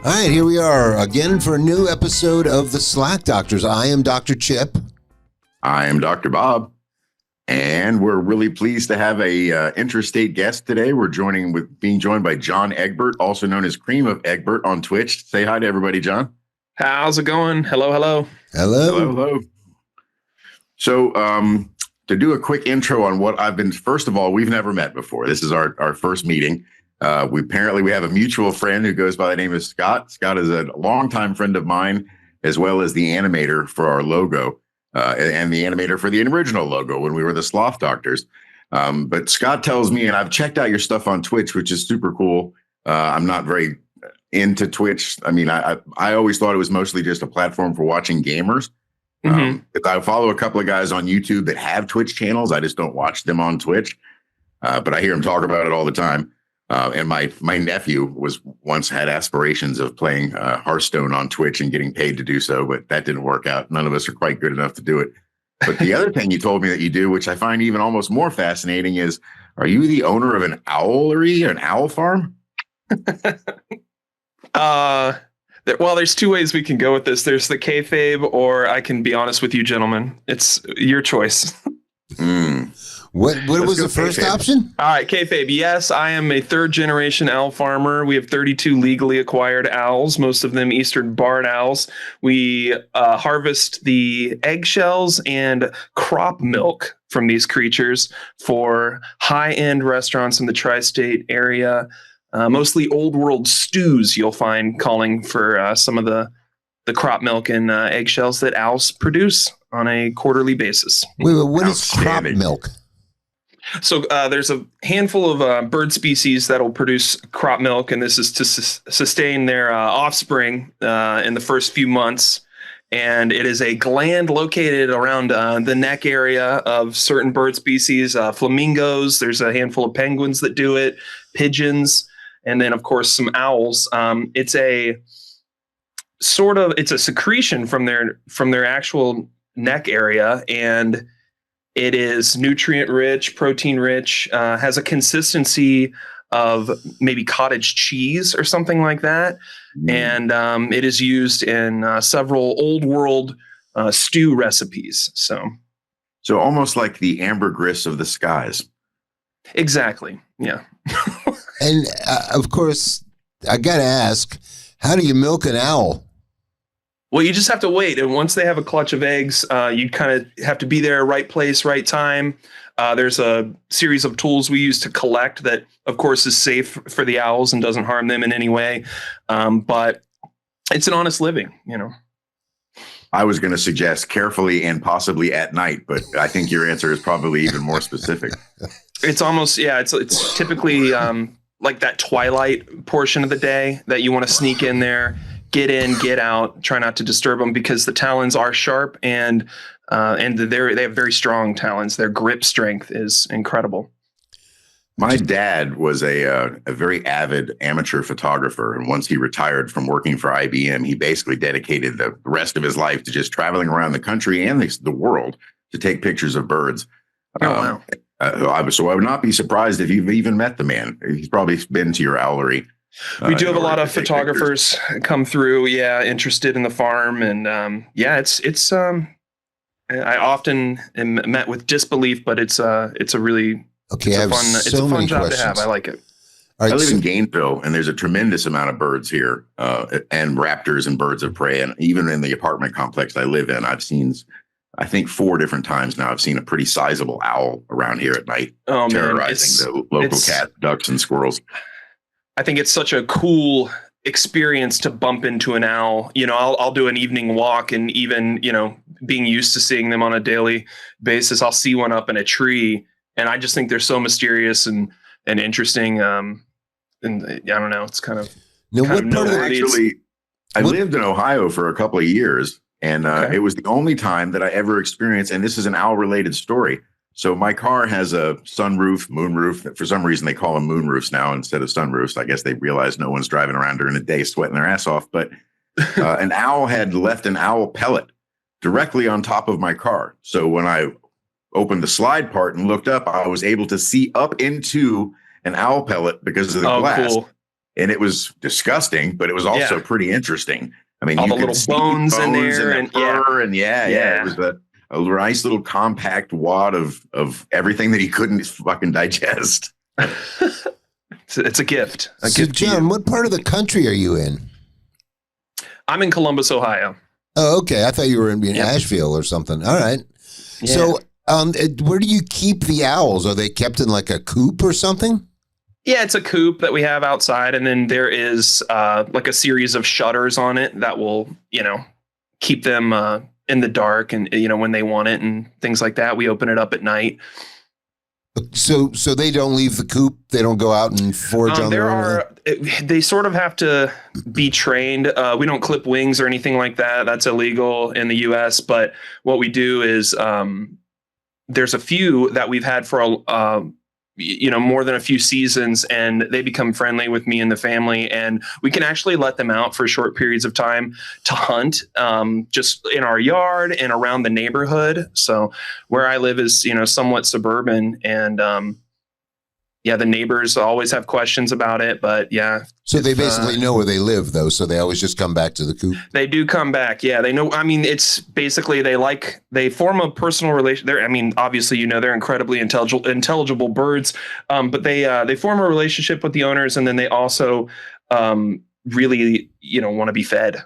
All right, here we are again for a new episode of the Slack Doctors. I am Dr. Chip. I am Dr. Bob, and we're really pleased to have a interstate guest today. We're being joined by John Egbert, also known as CreamofEgbert on Twitch. Say hi to everybody, John. How's it going? Hello. Hello. So, to do a quick intro on what I've been, first of all, we've never met before. This is our first meeting. We have a mutual friend who goes by the name of Scott. Scott is a longtime friend of mine, as well as the animator for our logo, and the animator for the original logo when we were the Sloth Doctors. But Scott tells me, and I've checked out your stuff on Twitch, which is super cool. I'm not very into Twitch. I mean, I always thought it was mostly just a platform for watching gamers. I follow a couple of guys on YouTube that have Twitch channels. I just don't watch them on Twitch, but I hear them talk about it all the time. And my nephew once had aspirations of playing Hearthstone on Twitch and getting paid to do so, but that didn't work out. None of us are quite good enough to do it. But the other thing you told me that you do, which I find even almost more fascinating, is are you the owner of an owlery, an owl farm? Well, there's two ways we can go with this. There's the kayfabe, or I can be honest with you, gentlemen. It's your choice. What was the first option? All right, kayfabe. Yes, I am a third-generation owl farmer. We have 32 legally acquired owls, most of them eastern barred owls. We harvest the eggshells and crop milk from these creatures for high-end restaurants in the tri-state area. Mostly old world stews you'll find calling for some of the crop milk and eggshells that owls produce on a quarterly basis. Wait, what is crop milk? So there's a handful of bird species that will produce crop milk, and this is to sustain their offspring in the first few months. And it is a gland located around the neck area of certain bird species, flamingos. There's a handful of penguins that do it, pigeons, and then, of course, some owls. It's a secretion from their actual neck area, and it is nutrient rich, protein rich, has a consistency of maybe cottage cheese or something like that. And it is used in several old world stew recipes. So Almost like the ambergris of the skies. Exactly. Yeah. And of course, I got to ask, how do you milk an owl? Well, you just have to wait. And once they have a clutch of eggs, you kind of have to be there, right place, right time. There's a series of tools we use to collect that, of course, is safe for the owls and doesn't harm them in any way. But it's an honest living, you know. I was going to suggest carefully and possibly at night, but I think your answer is probably even more specific. It's almost, it's typically like that twilight portion of the day that you want to sneak in there. Get in, get out, try not to disturb them because the talons are sharp and they have very strong talons. Their grip strength is incredible. My dad was a very avid amateur photographer. And once he retired from working for IBM, he basically dedicated the rest of his life to just traveling around the country and the world to take pictures of birds. Oh, wow. So I would not be surprised if you've even met the man. He's probably been to your owlery. We do have a lot of photographers come through, interested in the farm, and it's I often am met with disbelief, but it's a really fun job to have. I like it. Right, I live in Gainesville, and there's a tremendous amount of birds here, and raptors and birds of prey, and even in the apartment complex I live in, I've seen, I think 4 different times now, I've seen a pretty sizable owl around here at night, terrorizing the local cats, ducks, and squirrels. I think it's such a cool experience to bump into an owl. You know, I'll do an evening walk, and even, being used to seeing them on a daily basis, I'll see one up in a tree, and I just think they're so mysterious and interesting. And I don't know, it's kind of. Now, what part of I lived in Ohio for a couple of years, and it was the only time that I ever experienced, and this is an owl-related story. So my car has a sunroof, moonroof. For some reason, they call them moonroofs now instead of sunroofs. I guess they realize no one's driving around during the day sweating their ass off. But an owl had left an owl pellet directly on top of my car. So when I opened the slide part and looked up, I was able to see up into an owl pellet because of the glass. Cool. and it was disgusting, but it was also pretty interesting. I mean, all you the could little see bones in there, and fur, and it was a nice little compact wad of everything that he couldn't fucking digest. It's a gift. So, John, what part of the country are you in? I'm in Columbus, Ohio. Oh, okay. I thought you were in Asheville or something. All right. Yeah. So, where do you keep the owls? Are they kept in like a coop or something? Yeah, it's a coop that we have outside, and then there is like a series of shutters on it that will, keep them in the dark, and when they want it and things like that. We open it up at night. So they don't leave the coop. They don't go out and forage on their own. They sort of have to be trained. We don't clip wings or anything like that. That's illegal in the U.S. But what we do is there's a few that we've had for more than a few seasons, and they become friendly with me and the family, and we can actually let them out for short periods of time to hunt, just in our yard and around the neighborhood. So where I live is, somewhat suburban, and the neighbors always have questions about it, but yeah. So they basically know where they live, though, so they always just come back to the coop? They do come back, yeah. They know, I mean, it's basically they form a personal relation. Obviously, they're incredibly intelligible birds, but they form a relationship with the owners, and then they also really, want to be fed,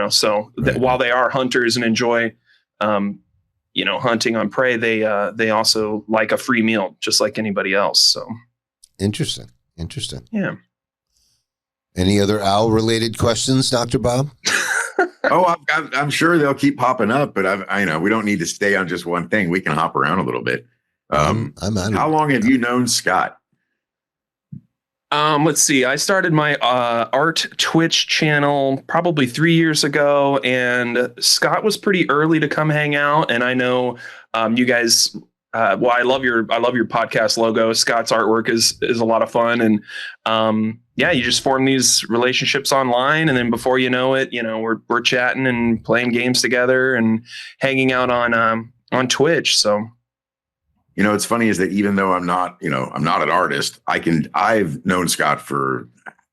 so right. While they are hunters and enjoy, hunting on prey, they also like a free meal, just like anybody else, so. Interesting. Yeah. Any other owl-related questions, Dr. Bob? I'm sure they'll keep popping up, but I know we don't need to stay on just one thing. We can hop around a little bit. How long have you known Scott? Let's see. I started my art Twitch channel probably 3 years ago, and Scott was pretty early to come hang out. And I know you guys. I love your podcast logo. Scott's artwork is a lot of fun, and you just form these relationships online, and then before you know it, we're chatting and playing games together and hanging out on Twitch. So, it's funny is that even though I'm not an artist, I've known Scott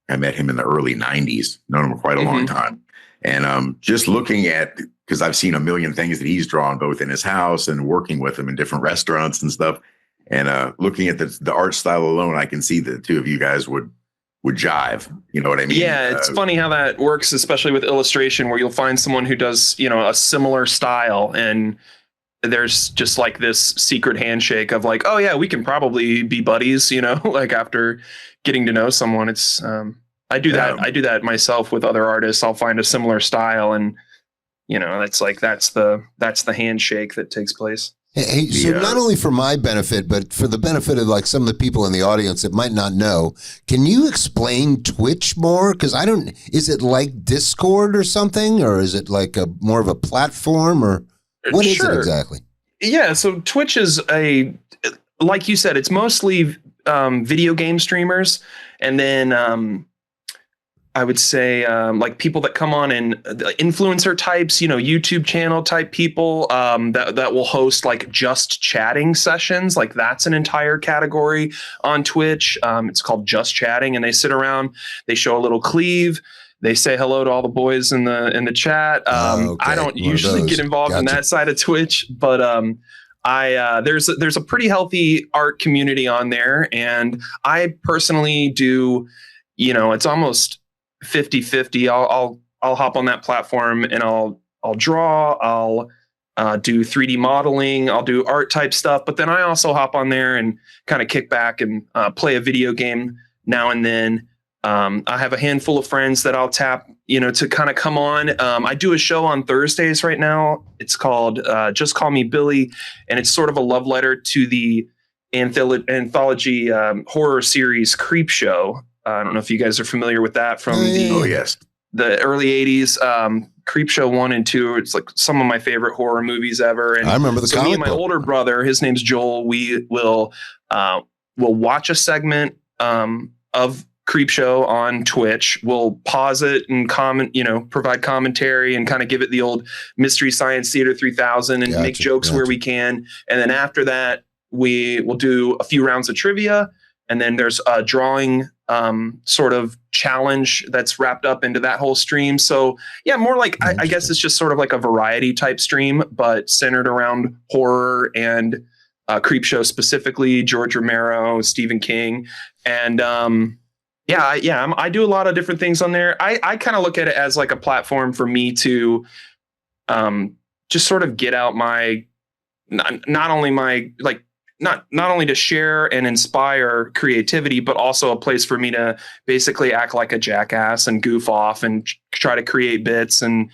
I met him in the early 90s, known him for quite a long time, and just looking at. Because I've seen a million things that he's drawn both in his house and working with him in different restaurants and stuff. And looking at the art style alone, I can see that the two of you guys would jive. You know what I mean? Yeah, it's funny how that works, especially with illustration, where you'll find someone who does, a similar style, and there's just like this secret handshake of like, oh yeah, we can probably be buddies, like after getting to know someone. It's I do that myself with other artists. I'll find a similar style, and that's the handshake that takes place. Hey, so not only for my benefit, but for the benefit of like some of the people in the audience that might not know, can you explain Twitch more? Because is it like Discord or something, or is it like more of a platform, or what is it exactly? Yeah, so Twitch is like you said, it's mostly video game streamers, and then I would say like people that come on and influencer types, YouTube channel type people that will host like just chatting sessions. Like that's an entire category on Twitch. It's called Just Chatting, and they sit around, they show a little cleave. They say hello to all the boys in the chat. Okay. I don't usually get involved in that side of Twitch, but there's a pretty healthy art community on there, and I personally do. It's almost 50-50. I'll hop on that platform and I'll draw. I'll do 3D modeling. I'll do art type stuff. But then I also hop on there and kind of kick back and play a video game now and then. I have a handful of friends that I'll tap, to kind of come on. I do a show on Thursdays right now. It's called Just Call Me Billy, and it's sort of a love letter to the anthology horror series Creepshow. I don't know if you guys are familiar with that from the early 80s. Creepshow 1 and 2. It's like some of my favorite horror movies ever. And I remember the comic me and my older brother, his name's Joel, we will watch a segment of Creepshow on Twitch. We'll pause it and comment, provide commentary and kind of give it the old Mystery Science Theater 3000 and make jokes where we can. And then after that, we will do a few rounds of trivia. And then there's a drawing sort of challenge that's wrapped up into that whole stream. So yeah, more like I guess it's just sort of like a variety type stream, but centered around horror and Creepshow, specifically George Romero, Stephen King, and I do a lot of different things on there. I kind of look at it as like a platform for me to just sort of get out my not only my like not only to share and inspire creativity, but also a place for me to basically act like a jackass and goof off and try to create bits and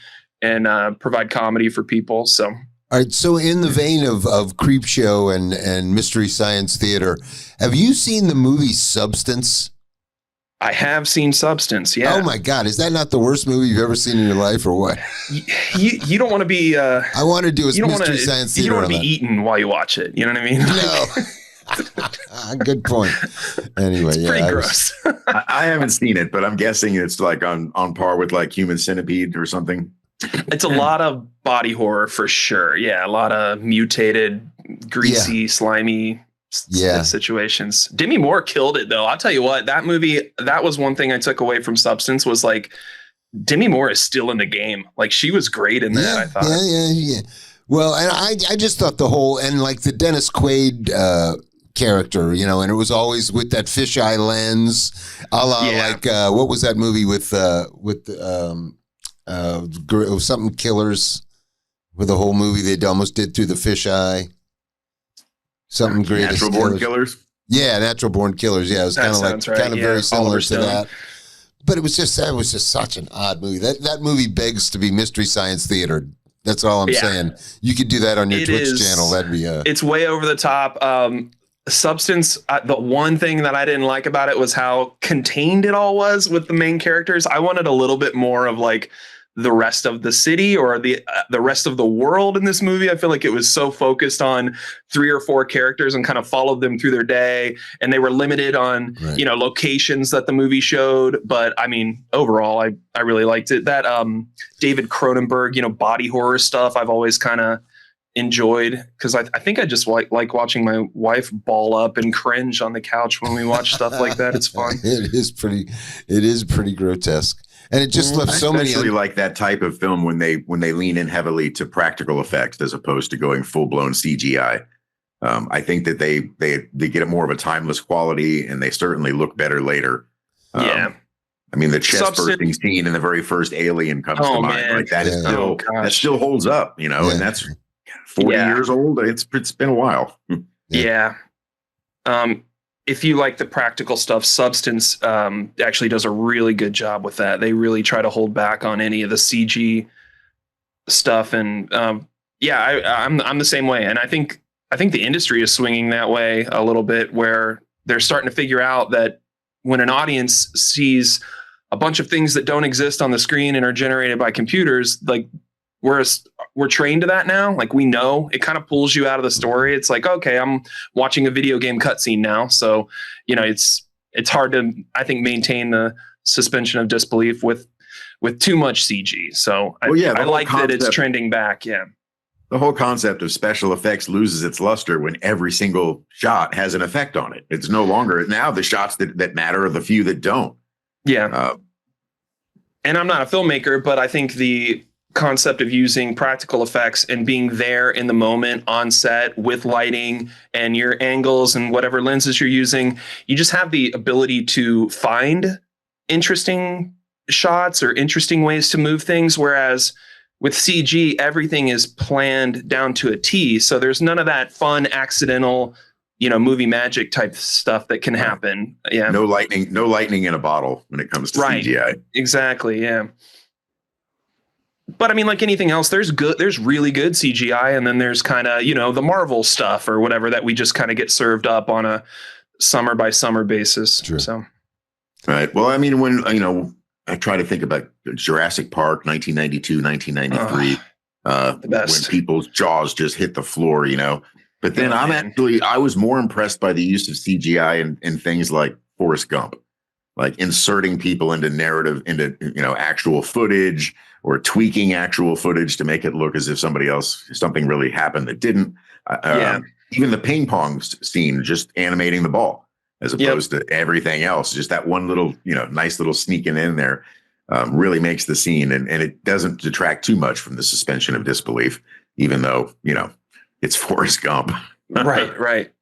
provide comedy for people. So. All right. So in the vein of Creepshow and Mystery Science Theater, have you seen the movie Substance? I have seen Substance. Yeah. Oh my God. Is that not the worst movie you've ever seen in your life or what? You don't want to be, I want to do a Mystery Science Theater. You don't want to be eaten while you watch it. You know what I mean? No. Good point. Anyway, it's pretty gross. I haven't seen it, but I'm guessing it's like on par with like Human Centipede or something. It's a lot of body horror for sure. Yeah, a lot of mutated, greasy, slimy situations. Demi Moore killed it though. I'll tell you what, that movie, that was one thing I took away from Substance was like Demi Moore is still in the game. Like she was great in that, I thought. Yeah. Well, and I just thought the whole, and like the Dennis Quaid character, you know, and it was always with that fisheye lens, a la like what was that movie with something Killers, with the whole movie they almost did through the fisheye. Something Greatest Natural Born Killers. Yeah, Natural Born Killers. Yeah, it was kind of like very similar to that. But it was just such an odd movie. That movie begs to be Mystery Science Theater. That's all I'm saying. You could do that on your Twitch channel. That'd be it's way over the top. Substance, the one thing that I didn't like about it was how contained it all was with the main characters. I wanted a little bit more of like the rest of the city or the rest of the world in this movie. I feel like it was so focused on 3 or 4 characters and kind of followed them through their day. And they were limited on, locations that the movie showed. But I mean, overall, I really liked it. That David Cronenberg, body horror stuff, I've always kind of enjoyed because I think I just like watching my wife ball up and cringe on the couch when we watch stuff like that. It's fun. It is pretty grotesque. And it just left so many. I especially like that type of film when they lean in heavily to practical effects as opposed to going full blown CGI. I think that they get more of a timeless quality, and they certainly look better later. I mean, the chest bursting scene in the very first Alien comes to mind. Like that is still that still holds up, and that's 40 years old. It's been a while. If you like the practical stuff, Substance actually does a really good job with that. They really try to hold back on any of the CG stuff, and I'm the same way. And I think the industry is swinging that way a little bit, where they're starting to figure out that when an audience sees a bunch of things that don't exist on the screen and are generated by computers, like we're trained to that now. Like we know it kind of pulls you out of the story. It's like, okay, I'm watching a video game cutscene now. So, it's hard to, I think, maintain the suspension of disbelief with too much CG. So I like that it's trending back. Yeah. The whole concept of special effects loses its luster when every single shot has an effect on it. It's no longer now the shots that matter are the few that don't. Yeah. And I'm not a filmmaker, but I think the concept of using practical effects and being there in the moment on set with lighting and your angles and whatever lenses you're using, you just have the ability to find interesting shots or interesting ways to move things. Whereas with CG, everything is planned down to a T. So there's none of that fun, accidental, movie magic type stuff that can happen. Yeah. No lightning in a bottle when it comes to CGI. Exactly. Yeah. But I mean, like anything else, there's really good CGI, and then there's kind of, the Marvel stuff or whatever that we just kind of get served up on a summer by summer basis. True. So, right. Well, I mean, when, I try to think about Jurassic Park, 1992, 1993, the best. When people's jaws just hit the floor, but then I was more impressed by the use of CGI in things like Forrest Gump, like inserting people into narrative, into, actual footage, or tweaking actual footage to make it look as if something really happened that didn't. Even the ping pong scene, just animating the ball. as opposed to everything else. Just that one little, nice little sneaking in there really makes the scene, and it doesn't detract too much from the suspension of disbelief, even though, it's Forrest Gump. Right.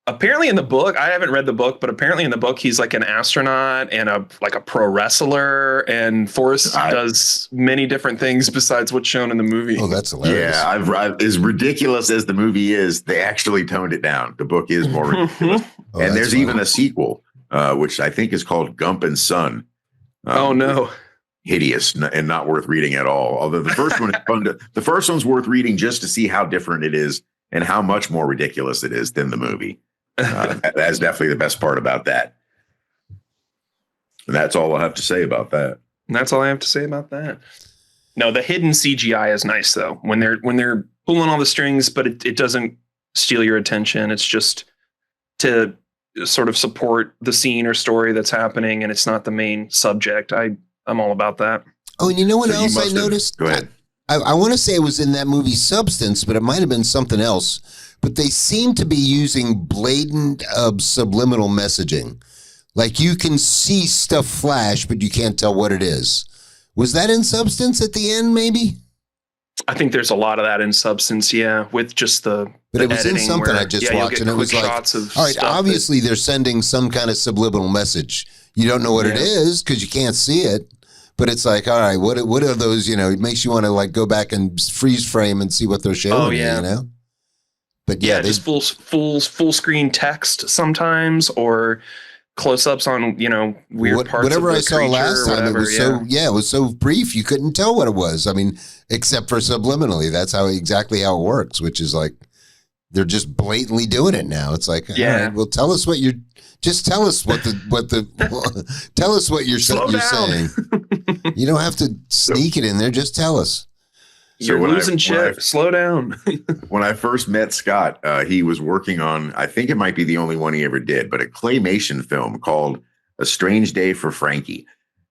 Apparently in the book, I haven't read the book, but apparently in the book, he's like an astronaut and a pro wrestler, and Forrest does many different things besides what's shown in the movie. Oh, that's hilarious. Yeah, as ridiculous as the movie is, they actually toned it down. The book is more ridiculous. And there's even a sequel, which I think is called Gump and Son. Oh, no. Hideous and not worth reading at all. Although the first one is fun. The first one's worth reading just to see how different it is and how much more ridiculous it is than the movie. That's definitely the best part about that. And that's all I'll have to say about that. And that's all I have to say about that. No, the hidden CGI is nice though. When they're pulling all the strings, but it doesn't steal your attention. It's just to sort of support the scene or story that's happening, and it's not the main subject. I'm all about that. Oh, and you know what else I noticed? Go ahead. I want to say it was in that movie Substance, but it might have been something else. But they seem to be using blatant subliminal messaging. Like you can see stuff flash, but you can't tell what it is. Was that in Substance at the end, maybe? I think there's a lot of that in Substance, yeah, with just the But it was in something I just watched, and it was like, all right, obviously they're sending some kind of subliminal message. You don't know what it is because you can't see it. But it's like, all right, what are those, it makes you want to like go back and freeze frame and see what they're showing you, But yeah, just full screen text sometimes, or close-ups on, weird parts whatever of the I saw creature, last time, it was it was so brief you couldn't tell what it was. I mean, except for subliminally. That's exactly how it works, which is like they're just blatantly doing it now. It's like, all right, well, tell us what you're tell us tell us what you're saying. You don't have to sneak it in there. Just tell us. You're losing shit. Slow down. When I first met Scott, he was working on, I think it might be the only one he ever did, but a claymation film called A Strange Day for Frankie.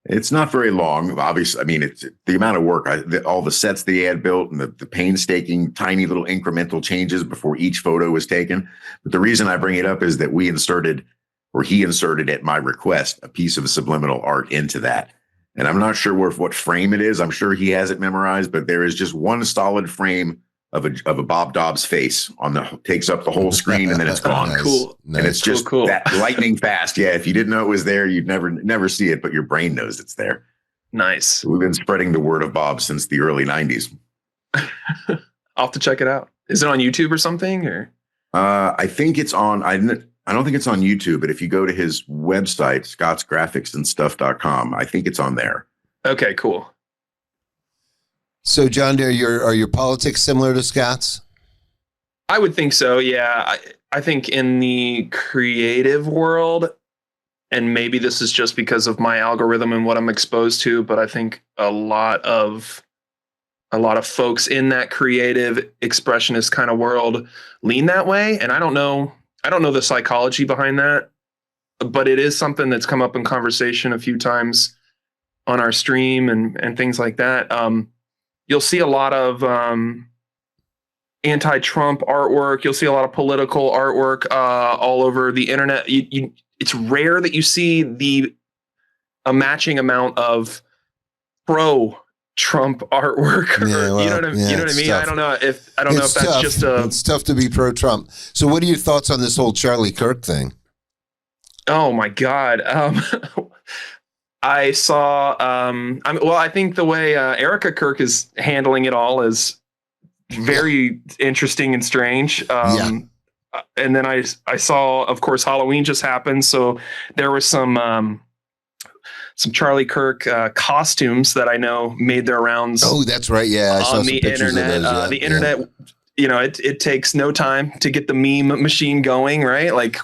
It's not very long. Obviously, I mean, it's the amount of work, all the sets that he had built and the painstaking, tiny little incremental changes before each photo was taken. But the reason I bring it up is that he inserted at my request a piece of subliminal art into that. And I'm not sure what frame it is. I'm sure he has it memorized, but there is just one solid frame of a Bob Dobbs face takes up the whole screen, and then it's gone. Cool. And it's just that lightning fast. Yeah. If you didn't know it was there, you'd never see it, but your brain knows it's there. Nice. We've been spreading the word of Bob since the early 90s. I'll have to check it out. Is it on YouTube or something? Or I think it's on. I don't think it's on YouTube, but if you go to his website, scottsgraphicsandstuff.com, I think it's on there. Okay, cool. So, John, are your politics similar to Scott's? I would think so, yeah. I think in the creative world, and maybe this is just because of my algorithm and what I'm exposed to, but I think a lot of folks in that creative expressionist kind of world lean that way. And I don't know the psychology behind that, but it is something that's come up in conversation a few times on our stream and things like that. You'll see a lot of anti-Trump artwork. You'll see a lot of political artwork all over the internet. It's rare that you see a matching amount of pro-Trump artwork. You know what I mean? Tough. I don't know if that's tough. just it's tough to be pro-Trump. So what are your thoughts on this whole Charlie Kirk thing? Oh my God. I saw, I think the way Erica Kirk is handling it all is very interesting and strange. And then I saw, of course, Halloween just happened. So there was some Charlie Kirk costumes that I know made their rounds. Oh, that's right. Yeah. I saw on the internet. The internet, it takes no time to get the meme machine going, right? Like,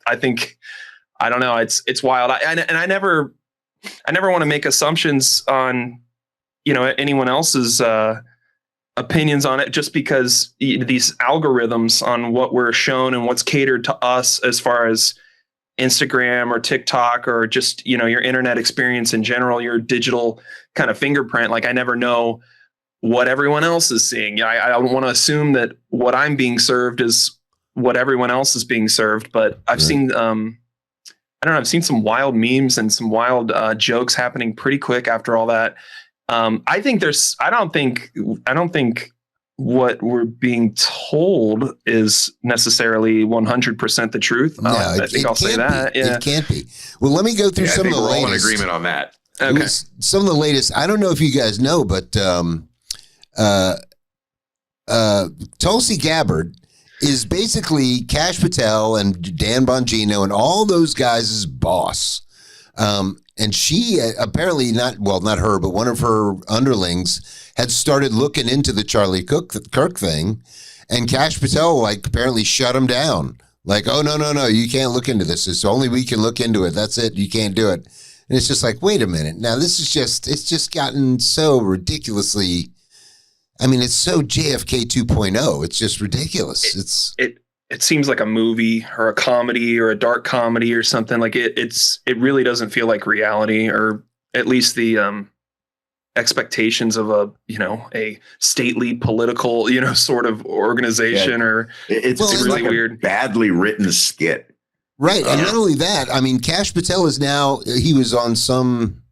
I don't know. It's wild. I never want to make assumptions on, anyone else's opinions on it, just because these algorithms on what we're shown and what's catered to us as far as Instagram or TikTok or just, your internet experience in general, your digital kind of fingerprint. Like, I never know what everyone else is seeing. I don't want to assume that what I'm being served is what everyone else is being served. But I've seen, I don't know, I've seen some wild memes and some wild jokes happening pretty quick after all that. I don't think what we're being told is necessarily 100% the truth. I think I'll say that. Yeah. It can't be. Well, let me go through some of the latest. We're all in agreement on that. Okay. Some of the latest. I don't know if you guys know, but Tulsi Gabbard is basically Kash Patel and Dan Bongino and all those guys' boss. And she apparently not her, but one of her underlings had started looking into the Charlie Kirk thing, and Kash Patel apparently shut him down. Like, oh, no, you can't look into this. It's only we can look into it. That's it. You can't do it. And it's just like, wait a minute. Now this is it's just gotten so ridiculously, it's so JFK 2.0. It's just ridiculous. It seems like a movie or a comedy or a dark comedy or something. Like it really doesn't feel like reality, or at least the expectations of a stately political, sort of organization. Yeah. Or it's really like weird, badly written skit. Right. And not only that, Kash Patel is he was on some,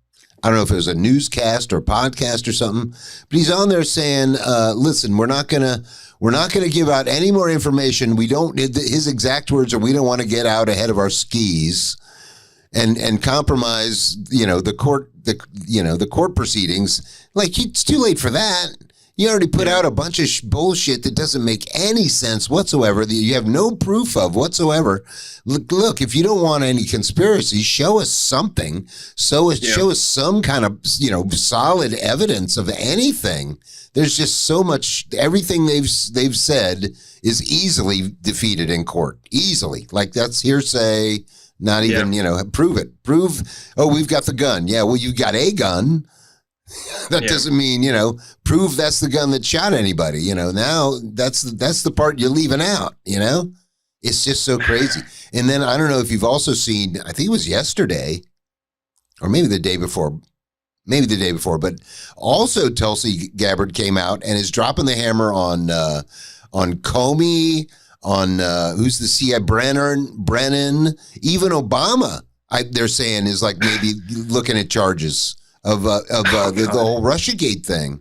I don't know if it was a newscast or podcast or something, but he's on there saying, listen, we're not going to give out any more information. His exact words are, we don't want to get out ahead of our skis and compromise, the court proceedings. Like, it's too late for that. You already put out a bunch of bullshit that doesn't make any sense whatsoever, that you have no proof of whatsoever. Look, if you don't want any conspiracy, show us something. Show us some kind of, solid evidence of anything. There's just so much. Everything they've said is easily defeated in court. Easily. Like, that's hearsay. Not even, prove it. Oh, we've got the gun. Yeah, well, you got a gun. That doesn't mean, prove that's the gun that shot anybody. Now that's the part you're leaving out, It's just so crazy. And then I don't know if you've also seen, I think it was yesterday or maybe the day before, but also Tulsi Gabbard came out and is dropping the hammer on Comey, on who's the CIA, Brennan, even Obama. They're saying is maybe looking at charges of the whole Russiagate thing.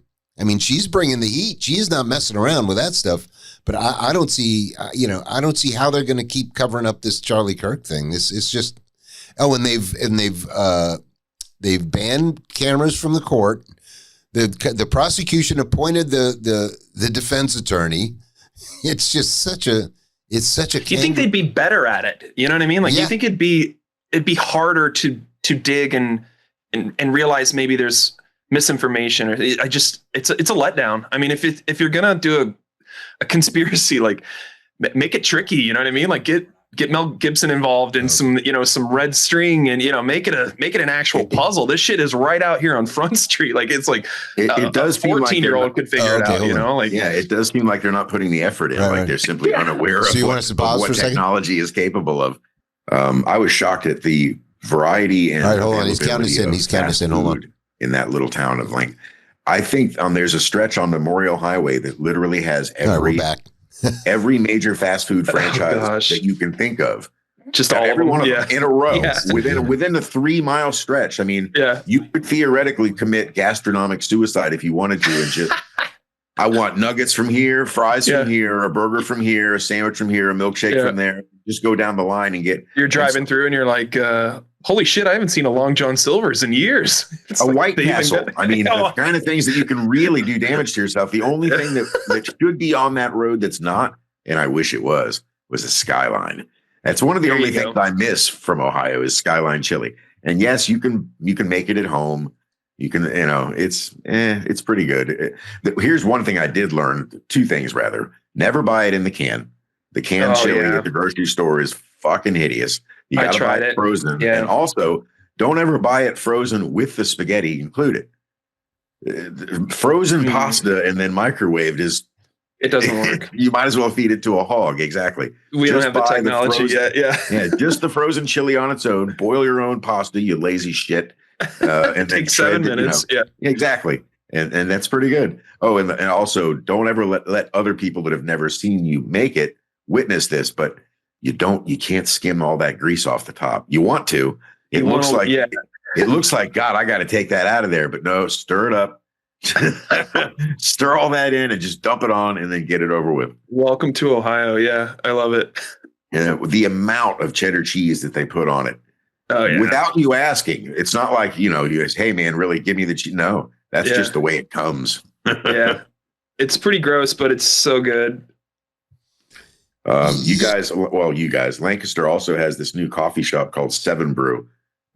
She's bringing the heat. She is not messing around with that stuff. But I don't see, I don't see how they're going to keep covering up this Charlie Kirk thing. It's just, and they've banned cameras from the court. The prosecution appointed the defense attorney. It's just such a. You think they'd be better at it? You know what I mean? You think it'd be harder to dig and realize maybe there's misinformation, or it's a letdown. If you're gonna do a conspiracy, make it tricky. You know what I mean? Get Mel Gibson involved in some red string, and make it an actual puzzle. This shit is right out here on Front Street. It does a 14-year-old could figure it out. It does seem like they're not putting the effort in. They're simply unaware of what technology is capable of. I was shocked at the variety and. All right, hold on. He's counting us in. Hold on. In that little town of Link, I think there's a stretch on Memorial Highway that literally has every major fast food franchise that you can think of. Just all every one of them in a row within a 3-mile stretch. You could theoretically commit gastronomic suicide if you wanted to, and just I want nuggets from here, fries from here, a burger from here, a sandwich from here, a milkshake from there. Just go down the line and get. You're driving through and you're like, holy shit, I haven't seen a Long John Silver's in years. It's White Castle. The kind of things that you can really do damage to yourself. The only thing that should be on that road that's not, and I wish it was a Skyline. That's one of the only things I miss from Ohio is Skyline chili. And yes, you can make it at home. You can, it's pretty good. Here's one thing I did learn, 2 things rather. Never buy it in the can. The canned chili at the grocery store is fucking hideous. You got to buy it frozen. Yeah. And also, don't ever buy it frozen with the spaghetti included. Frozen pasta and then microwaved it doesn't work. You might as well feed it to a hog. Exactly. We don't have the technology yet. Yeah. Just the frozen chili on its own. Boil your own pasta, you lazy shit. And take 7 minutes. Yeah. Exactly. And that's pretty good. Oh, and also don't ever let other people that have never seen you make it witnessed this, but you can't skim all that grease off the top. You want to. It looks like God, I got to take that out of there, but no, stir it up. Stir all that in and just dump it on and then get it over with. Welcome to Ohio. Yeah, I love it. The amount of cheddar cheese that they put on it. Oh, yeah. Without you asking. It's not like, you guys, hey man, really give me the cheese. No, that's just the way it comes. Yeah. It's pretty gross, but it's so good. You guys, Lancaster also has this new coffee shop called Seven Brew.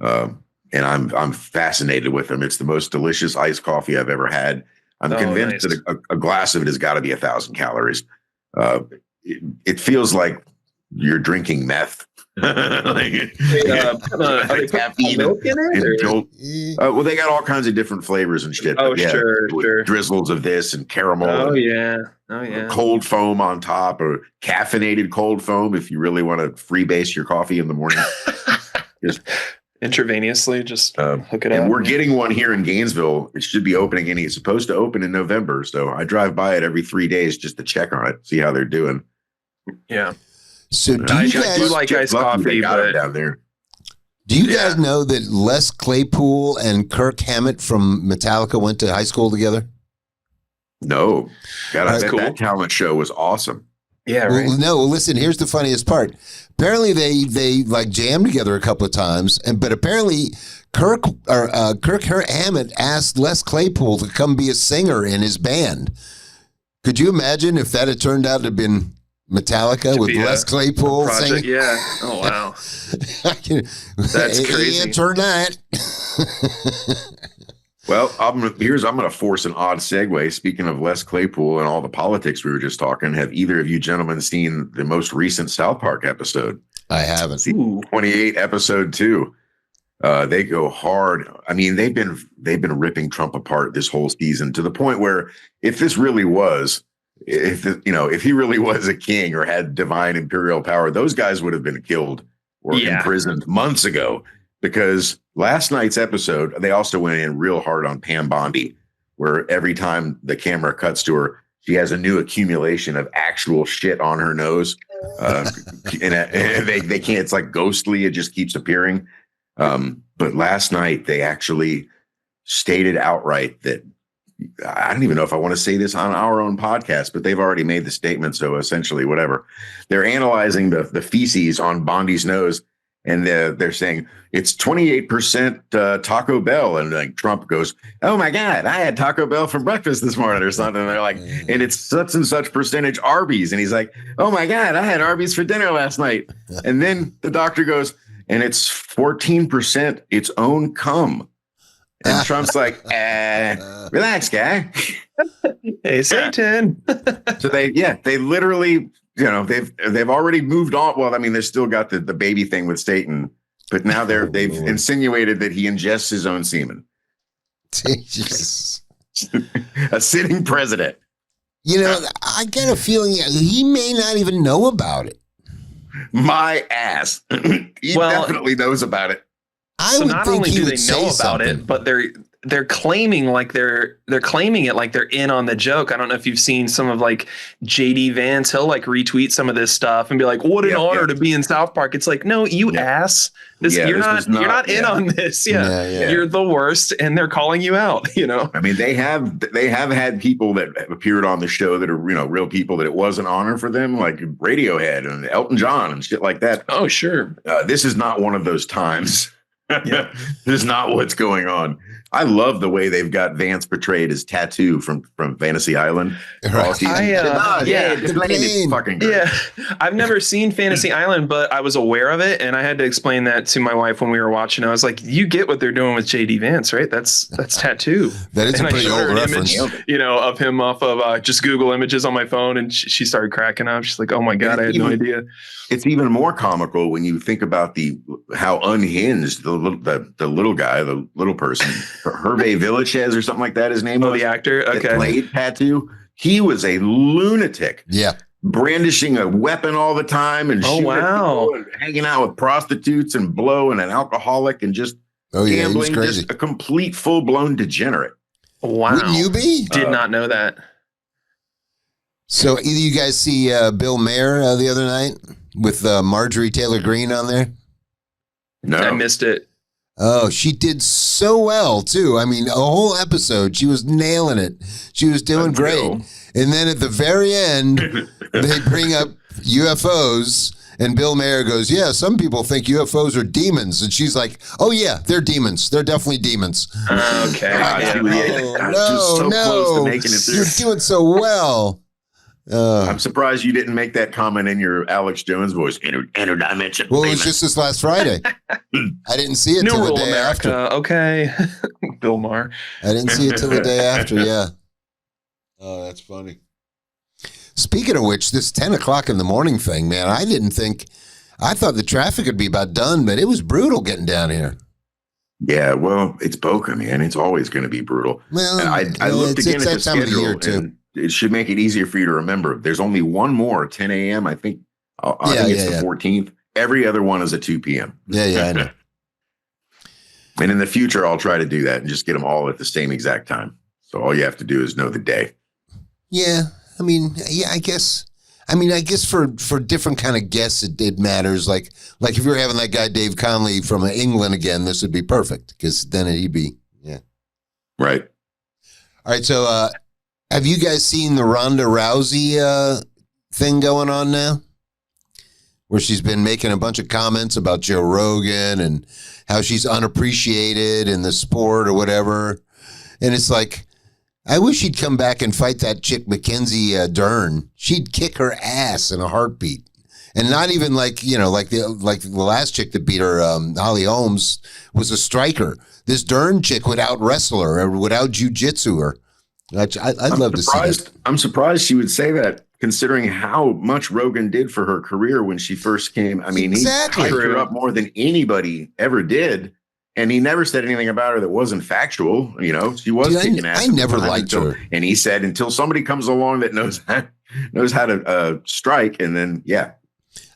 And I'm fascinated with them. It's the most delicious iced coffee I've ever had. I'm convinced that a glass of it has got to be 1,000 calories. It feels like you're drinking meth. Caffeine milk in it? Well, they got all kinds of different flavors and shit. Oh, sure. Drizzles of this and caramel. Oh, yeah. Cold foam on top, or caffeinated cold foam if you really want to freebase your coffee in the morning. Just intravenously, just hook it up. And we're getting one here in Gainesville. It should be opening, and it's supposed to open in November. So I drive by it every 3 days just to check on it, see how they're doing. Yeah. So I do like iced coffee, but down there. Do you guys know that Les Claypool and Kirk Hammett from Metallica went to high school together? No. God, I bet cool. that talent show was awesome. Yeah, right. Well, listen, here's the funniest part. Apparently they like jammed together a couple of times, but apparently Kirk Hammett asked Les Claypool to come be a singer in his band. Could you imagine if that had turned out to have been Metallica with Les Claypool singing? Yeah. Oh, wow. That's crazy. Tonight. Well, I'm going to force an odd segue. Speaking of Les Claypool and all the politics we were just talking, have either of you gentlemen seen the most recent South Park episode? I haven't. 28, episode 2. They go hard. I mean, they've been ripping Trump apart this whole season to the point where if he really was a king or had divine imperial power, those guys would have been killed or imprisoned months ago. Because last night's episode, they also went in real hard on Pam Bondi, where every time the camera cuts to her, she has a new accumulation of actual shit on her nose. And they can't, it's like ghostly. It just keeps appearing. But last night they actually stated outright that, I don't even know if I want to say this on our own podcast, but they've already made the statement. So essentially, whatever, they're analyzing the feces on Bondi's nose. And they're saying it's 28% Taco Bell. And like Trump goes, oh, my God, I had Taco Bell for breakfast this morning or something. And they're like, and it's such and such percentage Arby's. And he's like, oh, my God, I had Arby's for dinner last night. And then the doctor goes, and it's 14% its own cum. And Trump's like, relax, guy. Hey, Satan. So they literally, they've already moved on. Well, I mean, they've still got the baby thing with Satan, but now they've insinuated that he ingests his own semen. Jesus. A sitting president. I get a feeling he may not even know about it. My ass. He definitely knows about it. I would not think only he do would they say know about something. it, but they're claiming like they're claiming it like they're in on the joke. I don't know if you've seen some of like JD Vance. He'll like retweet some of this stuff and be like, "What an honor to be in South Park." It's like, no, you ass. You're not in on this. Yeah. You're the worst, and they're calling you out. I mean, they have had people that have appeared on the show that are real people that it was an honor for them, like Radiohead and Elton John and shit like that. Oh, sure. This is not one of those times. This is not what's going on. I love the way they've got Vance portrayed as Tattoo from Fantasy Island. Right. It's fucking great. Yeah, I've never seen Fantasy Island, but I was aware of it, and I had to explain that to my wife when we were watching. I was like, "You get what they're doing with JD Vance, right? That's Tattoo." That is and a pretty old reference. Image, of him off of just Google Images on my phone, and she started cracking up. She's like, "Oh my God, I had no idea." It's even more comical when you think about how unhinged the little guy, the little person, Hervé Villachez or something like that. His name was the actor. Okay, played Tattoo. He was a lunatic. Yeah, brandishing a weapon all the time and shooting at people and hanging out with prostitutes and blow and an alcoholic and just gambling. Just a complete full blown degenerate. Wow, wouldn't you be? Did not know that. So either you guys see Bill Maher the other night with Marjorie Taylor Greene on there? No, I missed it. Oh, she did so well too. I mean, a whole episode, she was nailing it. She was doing great. And then at the very end, they bring up UFOs, and Bill Maher goes, "Yeah, some people think UFOs are demons," and she's like, "Oh yeah, they're demons. They're definitely demons." Okay. God, Yeah. just so close to making it through. You're doing so well. I'm surprised you didn't make that comment in your Alex Jones voice. Interdimensional. Well, it was just this last Friday. I didn't see it New till the Rule day America. after. Okay. Bill Maher. I didn't see it till the day after. Yeah. Oh, that's funny. Speaking of which, this 10 o'clock in the morning thing, man, I thought the traffic would be about done, but it was brutal getting down here. Yeah, well, it's Boca, man. It's always going to be brutal. Well, and I looked again at the time of the year, schedule, and it should make it easier for you to remember. There's only one more 10 a.m. I think. I think it's the 14th. Every other one is at 2 p.m. Yeah, I know. And in the future, I'll try to do that and just get them all at the same exact time. So all you have to do is know the day. Yeah, I guess for different kind of guests, it matters. Like if you were having that guy Dave Conley from England again, this would be perfect because then he'd be right. All right, so have you guys seen the Ronda Rousey thing going on now, where she's been making a bunch of comments about Joe Rogan and how she's unappreciated in the sport or whatever, and it's like, I wish she'd come back and fight that chick, Mackenzie Dern. She'd kick her ass in a heartbeat. And not even like the last chick that beat her, Holly Holmes, was a striker. This Dern chick would out wrestle her or would out jujitsu her. I'd love to see that. I'm surprised she would say that, considering how much Rogan did for her career when she first came. I mean, exactly. He hyped her up more than anybody ever did. And he never said anything about her that wasn't factual. You know, she was kicking ass. I never liked her. And he said, until somebody comes along that knows how to strike. And then,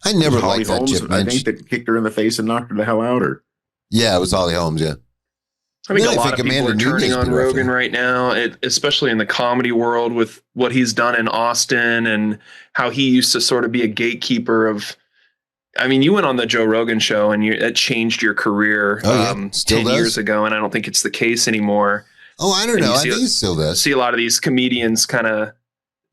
I never liked that chick. I think that kicked her in the face and knocked her the hell out. Yeah, it was Holly Holmes. Yeah. I think a lot of people are turning on Rogan right now, especially in the comedy world with what he's done in Austin and how he used to sort of be a gatekeeper of. I mean, you went on the Joe Rogan show and that changed your career 10 years ago, and I don't think it's the case anymore. Oh, I don't know. I think it still does. See a lot of these comedians kind of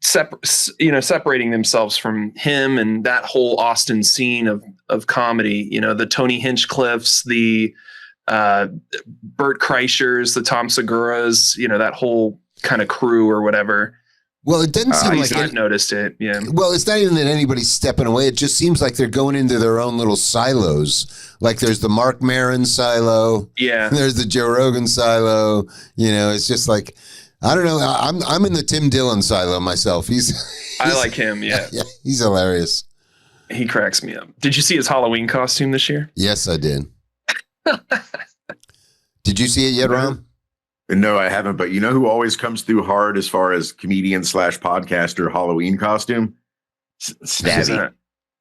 separating themselves from him and that whole Austin scene of comedy. You know, the Tony Hinchcliffes, the Bert Kreischers, the Tom Segura's, that whole kind of crew or whatever. Well, it doesn't seem like I've noticed it. Yeah. Well, it's not even that anybody's stepping away. It just seems like they're going into their own little silos. Like there's the Mark Maron silo. Yeah. There's the Joe Rogan silo. It's just like, I don't know. I'm in the Tim Dillon silo myself. I like him. Yeah. Yeah. He's hilarious. He cracks me up. Did you see his Halloween costume this year? Yes, I did. Did you see it yet, Ron? No, I haven't. But you know who always comes through hard as far as comedian / podcaster Halloween costume? Stabby.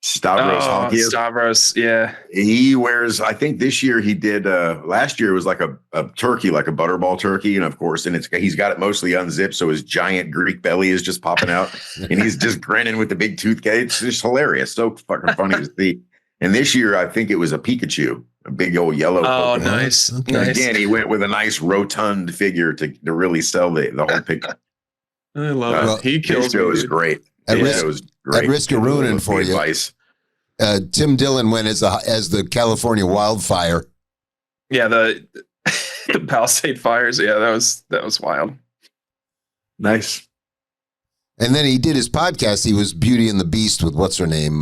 Stavros. Stavros, yeah. He wears, I think this year he did, last year it was like a turkey, like a butterball turkey. And of course, he's got it mostly unzipped. So his giant Greek belly is just popping out and he's just grinning with the big tooth. It's just hilarious. So fucking funny to see. And this year, I think it was a Pikachu, a big old yellow. Oh, nice. Okay. Nice. Again, he went with a nice rotund figure to really sell the whole picture. I love it. He kills me. It was great. At risk of ruining for you, Tim Dillon went as the California wildfire. Yeah, the Palisade fires. Yeah, that was wild. Nice. And then he did his podcast. He was Beauty and the Beast with what's her name,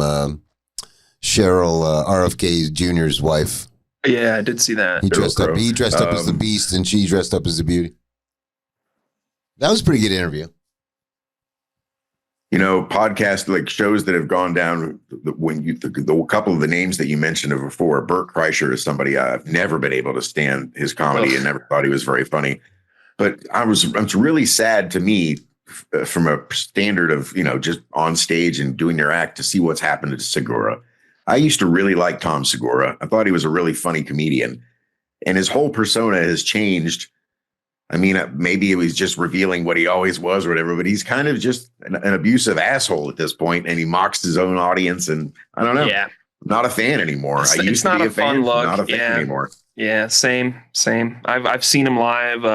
Cheryl RFK Jr.'s wife. Yeah, I did see that. He dressed up as the Beast, and she dressed up as the Beauty. That was a pretty good interview. Podcasts like shows that have gone down when the couple of the names that you mentioned before, Bert Kreischer is somebody I've never been able to stand his comedy and never thought he was very funny. But it's really sad to me from a standard of, just on stage and doing their act to see what's happened to Segura. I used to really like Tom Segura. I thought he was a really funny comedian and his whole persona has changed. I mean, maybe it was just revealing what he always was or whatever, but he's kind of just an abusive asshole at this point, and he mocks his own audience. And I don't know. Yeah. I'm not a fan anymore. I used to be a fan, not a fan anymore. Yeah, same. I've seen him live.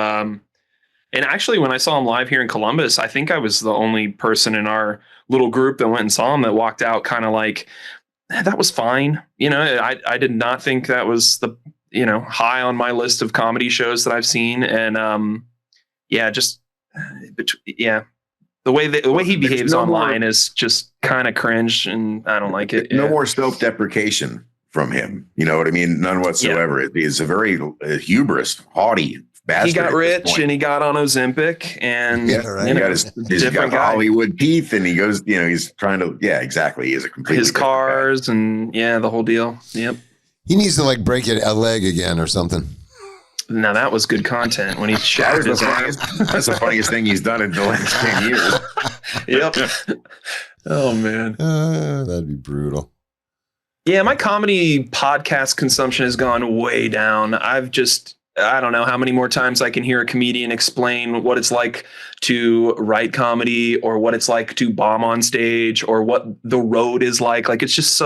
And actually, when I saw him live here in Columbus, I think I was the only person in our little group that went and saw him that walked out kind of like, that was fine. You know, I did not think that was the, high on my list of comedy shows that I've seen. And the way he behaves online is just kind of cringe, and I don't like it. No more self-deprecation from him. You know what I mean? None whatsoever. Yeah. He's a very hubris, haughty bastard. He got rich and he got on Ozempic, and he got he's got Hollywood teeth, and he goes, he's trying to, exactly. He is a complete his cars guy. And the whole deal. Yep. He needs to like break a leg again or something. Now that was good content when he shattered his arm. That's the funniest thing he's done in the last 10 years. Yep. Oh man. That'd be brutal. Yeah, my comedy podcast consumption has gone way down. I don't know how many more times I can hear a comedian explain what it's like to write comedy, or what it's like to bomb on stage, or what the road is like. Like, it's just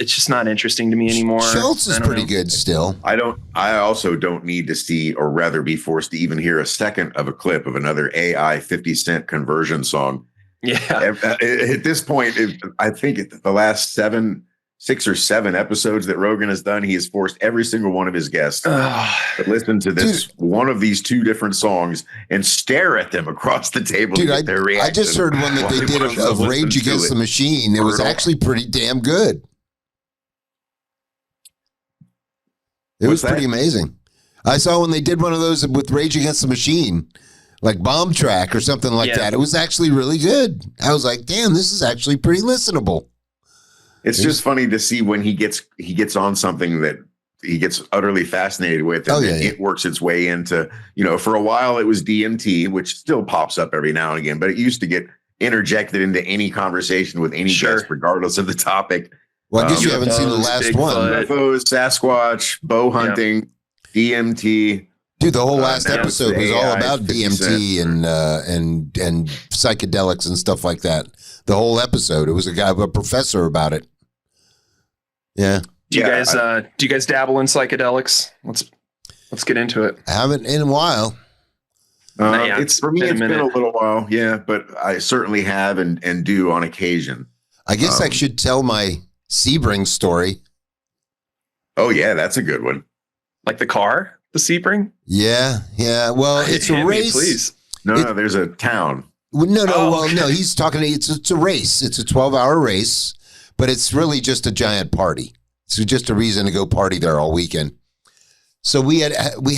just not interesting to me anymore. Schultz is pretty good still. I also don't need to see, or rather be forced to even hear a second of a clip of another AI 50 Cent conversion song. Yeah. At this point, I think the last 6 or 7 episodes that Rogan has done, he has forced every single one of his guests to listen to this one of these 2 different songs and stare at them across the table. Dude, to get their reaction. I just heard one that they did of Rage Against the Machine. It was actually pretty damn good. It was pretty amazing. I saw when they did one of those with Rage Against the Machine, like Bomb Track or something like that. It was actually really good. I was like, damn, this is actually pretty listenable. It's just funny to see when he gets on something that he gets utterly fascinated with, and it works its way into, for a while it was DMT, which still pops up every now and again, but it used to get interjected into any conversation with any guest, regardless of the topic. Well, I guess you haven't seen the last one. UFOs, Sasquatch, bow hunting, DMT. Dude, the whole last episode was all about DMT and psychedelics and stuff like that. The whole episode, it was a professor about it. Yeah. Do you guys dabble in psychedelics? Let's get into it. I haven't in a while. It's been a little while, but I certainly have and do on occasion. I guess I should tell my Sebring story. Oh yeah, that's a good one. Like the car, the Sebring? Yeah. Well, it's a race. Please. No, there's a town. No. He's talking. It's a race. It's a 12-hour race, but it's really just a giant party. It's just a reason to go party there all weekend. So we had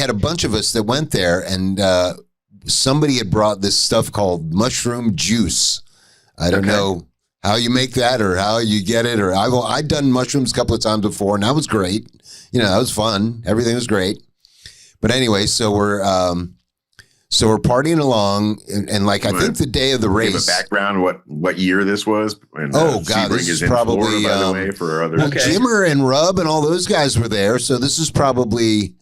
a bunch of us that went there, and somebody had brought this stuff called mushroom juice. I don't know how you make that or how you get it, or I'd done mushrooms a couple of times before, and that was great. That was fun. Everything was great. But anyway, so we're partying along, and like, I think the day of the race. Give a background what year this was. And, God, this is probably Florida, by the way, for others. Well, Jimmer and Rub and all those guys were there, so this is probably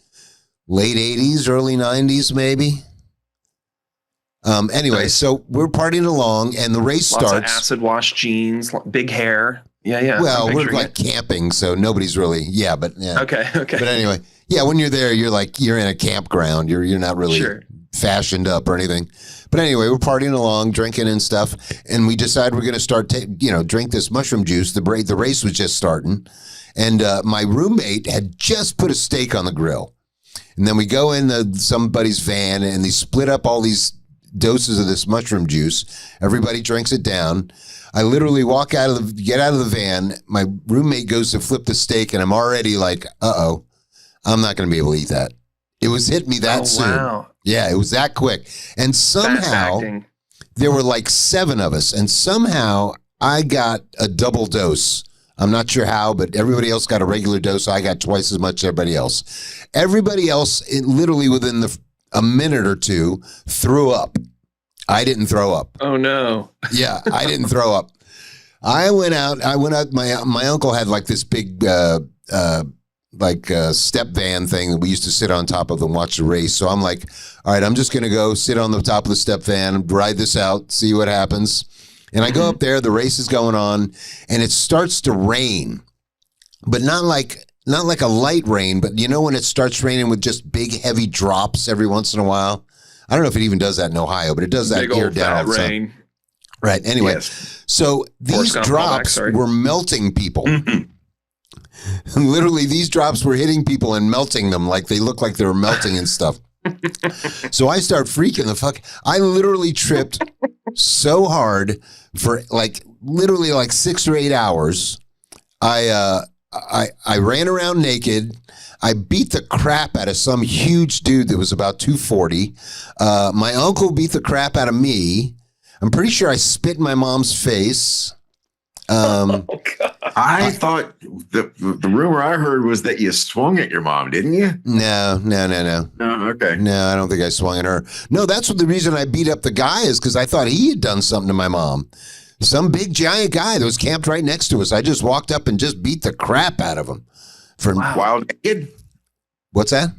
late 80s, early 90s, maybe. Anyway, so we're partying along, and the race starts. Lots of acid wash jeans, big hair. Yeah. Well, we're like camping, so nobody's really. Yeah, but yeah. Okay. But anyway, when you're there, you're in a campground. You're not really fashioned up or anything. But anyway, we're partying along, drinking and stuff, and we decide we're going to start drink this mushroom juice. The race was just starting, and my roommate had just put a steak on the grill, and then we go into somebody's van, and they split up all these doses of this mushroom juice. Everybody drinks it down. I literally get out of the van. My roommate goes to flip the steak, and I'm already like, I'm not going to be able to eat that. It was hit me that soon. Wow. Yeah, it was that quick. And somehow there were like 7 of us, and somehow I got a double dose. I'm not sure how, but everybody else got a regular dose. I got twice as much as everybody else. Everybody else, literally within a minute or 2, threw up. I didn't throw up. Oh no. Yeah, I didn't throw up. I went out. My uncle had like this big step van thing that we used to sit on top of and watch the race. So I'm like, all right, I'm just going to go sit on the top of the step van, ride this out, see what happens. And I go up there, the race is going on, and it starts to rain, but not like a light rain, but you know when it starts raining with just big, heavy drops every once in a while? I don't know if it even does that in Ohio, but it does that Big here old down fat south. rain. Right. Anyway, Yes. so these drops were melting people. Literally, these drops were hitting people and melting them like they look like they were melting and stuff. So I start freaking the fuck. I literally tripped so hard for literally 6 or 8 hours. I ran around naked. I beat the crap out of some huge dude that was about 240. My uncle beat the crap out of me. I'm pretty sure I spit in my mom's face. Oh, God. I thought the rumor I heard was that you swung at your mom, didn't you? No. Oh, okay. No, I don't think I swung at her. No, that's what the reason I beat up the guy is because I thought he had done something to my mom. Some big giant guy that was camped right next to us. I just walked up and just beat the crap out of him. While naked? What's that?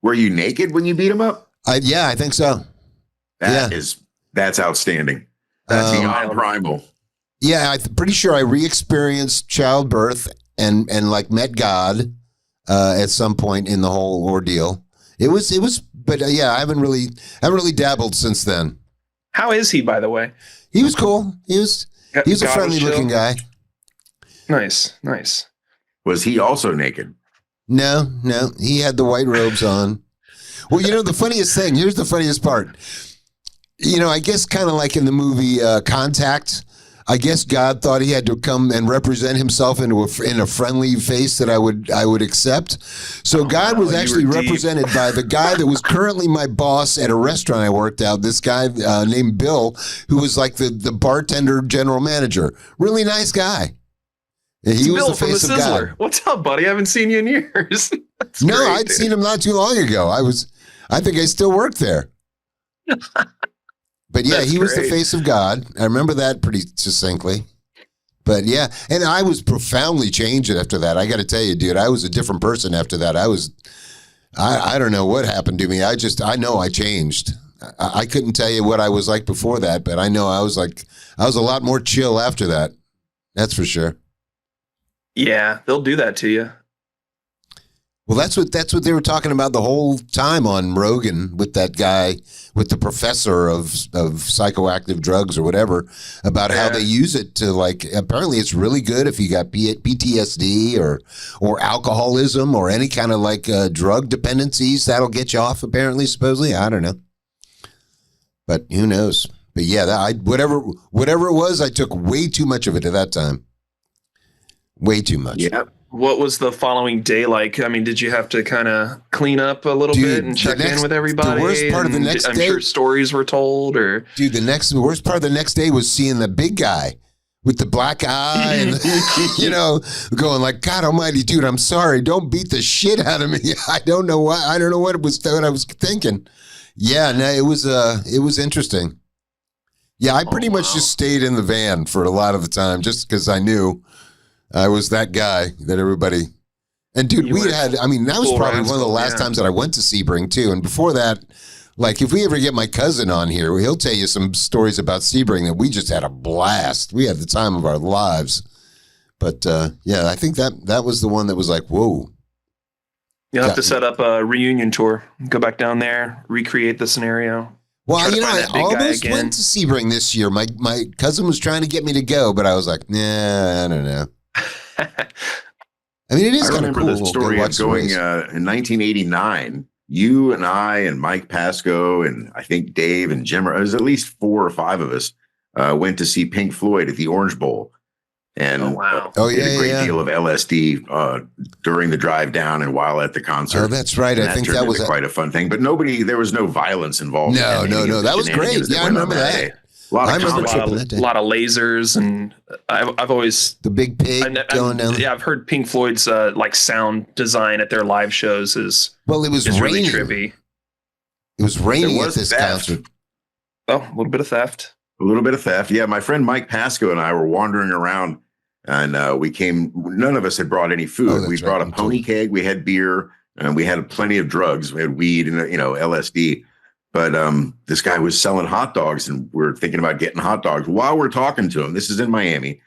Were you naked when you beat him up? Yeah, I think so. That's outstanding. That's beyond primal. Yeah, I'm pretty sure I re-experienced childbirth and met God at some point in the whole ordeal. It was, but yeah, I haven't really dabbled since then. How is he, by the way? He was cool. He was a friendly looking guy. Nice. Was he also naked? No, he had the white robes on. Well, the funniest thing, here's the funniest part. I guess kind of like in the movie Contact, I guess God thought he had to come and represent himself in a friendly face that I would accept. So God was actually represented by the guy that was currently my boss at a restaurant I worked at. This guy named Bill, who was like the bartender general manager. Really nice guy. He was Bill the face from of the Sizzler. God. What's up, buddy? I haven't seen you in years. No, I'd seen him not too long ago. I think I still worked there. But yeah, he was the face of God. I remember that pretty succinctly. But yeah, and I was profoundly changed after that. I got to tell you, dude, I was a different person after that. I don't know what happened to me. I know I changed. I couldn't tell you what I was like before that, but I know I was a lot more chill after that. That's for sure. Yeah, they'll do that to you. Well, that's what they were talking about the whole time on Rogan with that guy, with the professor of psychoactive drugs or whatever, about how they use it to apparently it's really good if you got PTSD or alcoholism or any kind of drug dependencies. That'll get you off, apparently, supposedly. I don't know. But who knows? But yeah, whatever it was, I took way too much of it at that time. Way too much. Yeah. What was the following day like? I mean, did you have to kind of clean up a little bit and check in with everybody? The worst part of the next day, I'm sure stories were told. Or dude, the worst part of the next day was seeing the big guy with the black eye and going like, God Almighty, dude, I'm sorry, don't beat the shit out of me. I don't know why. I don't know what I was thinking. Yeah, no, it was interesting. Yeah, I pretty much just stayed in the van for a lot of the time, just because I knew I was that guy that everybody. And dude, that was probably one of the last times that I went to Sebring too. And before that, if we ever get my cousin on here, he'll tell you some stories about Sebring that we just had a blast. We had the time of our lives. But yeah, I think that was the one that was like, whoa. You'll have to set up a reunion tour. Go back down there, recreate the scenario. Well, I almost went to Sebring this year. My cousin was trying to get me to go, but I was like, nah, I don't know. I mean, it is kind of cool. I remember the story of going in 1989. You and I and Mike Pasco and I think Dave and Jim, it was at least 4 or 5 of us, went to see Pink Floyd at the Orange Bowl. And did a great deal of LSD during the drive down and while at the concert. Oh, that's right. I think that was quite a fun thing. But there was no violence involved. No. That was great. Yeah, I remember that. A lot of lasers, and I've always the big pig going down. Yeah, I've heard Pink Floyd's sound design at their live shows is it was raining. Really trippy. It was raining at this concert. Oh, a little bit of theft. A little bit of theft. Yeah, my friend Mike Pasco and I were wandering around And we came, none of us had brought any food. Oh, We that's brought right. a pony keg, we had beer, and we had plenty of drugs. We had weed and, LSD. But this guy was selling hot dogs, and we're thinking about getting hot dogs. While we're talking to him, this is in Miami,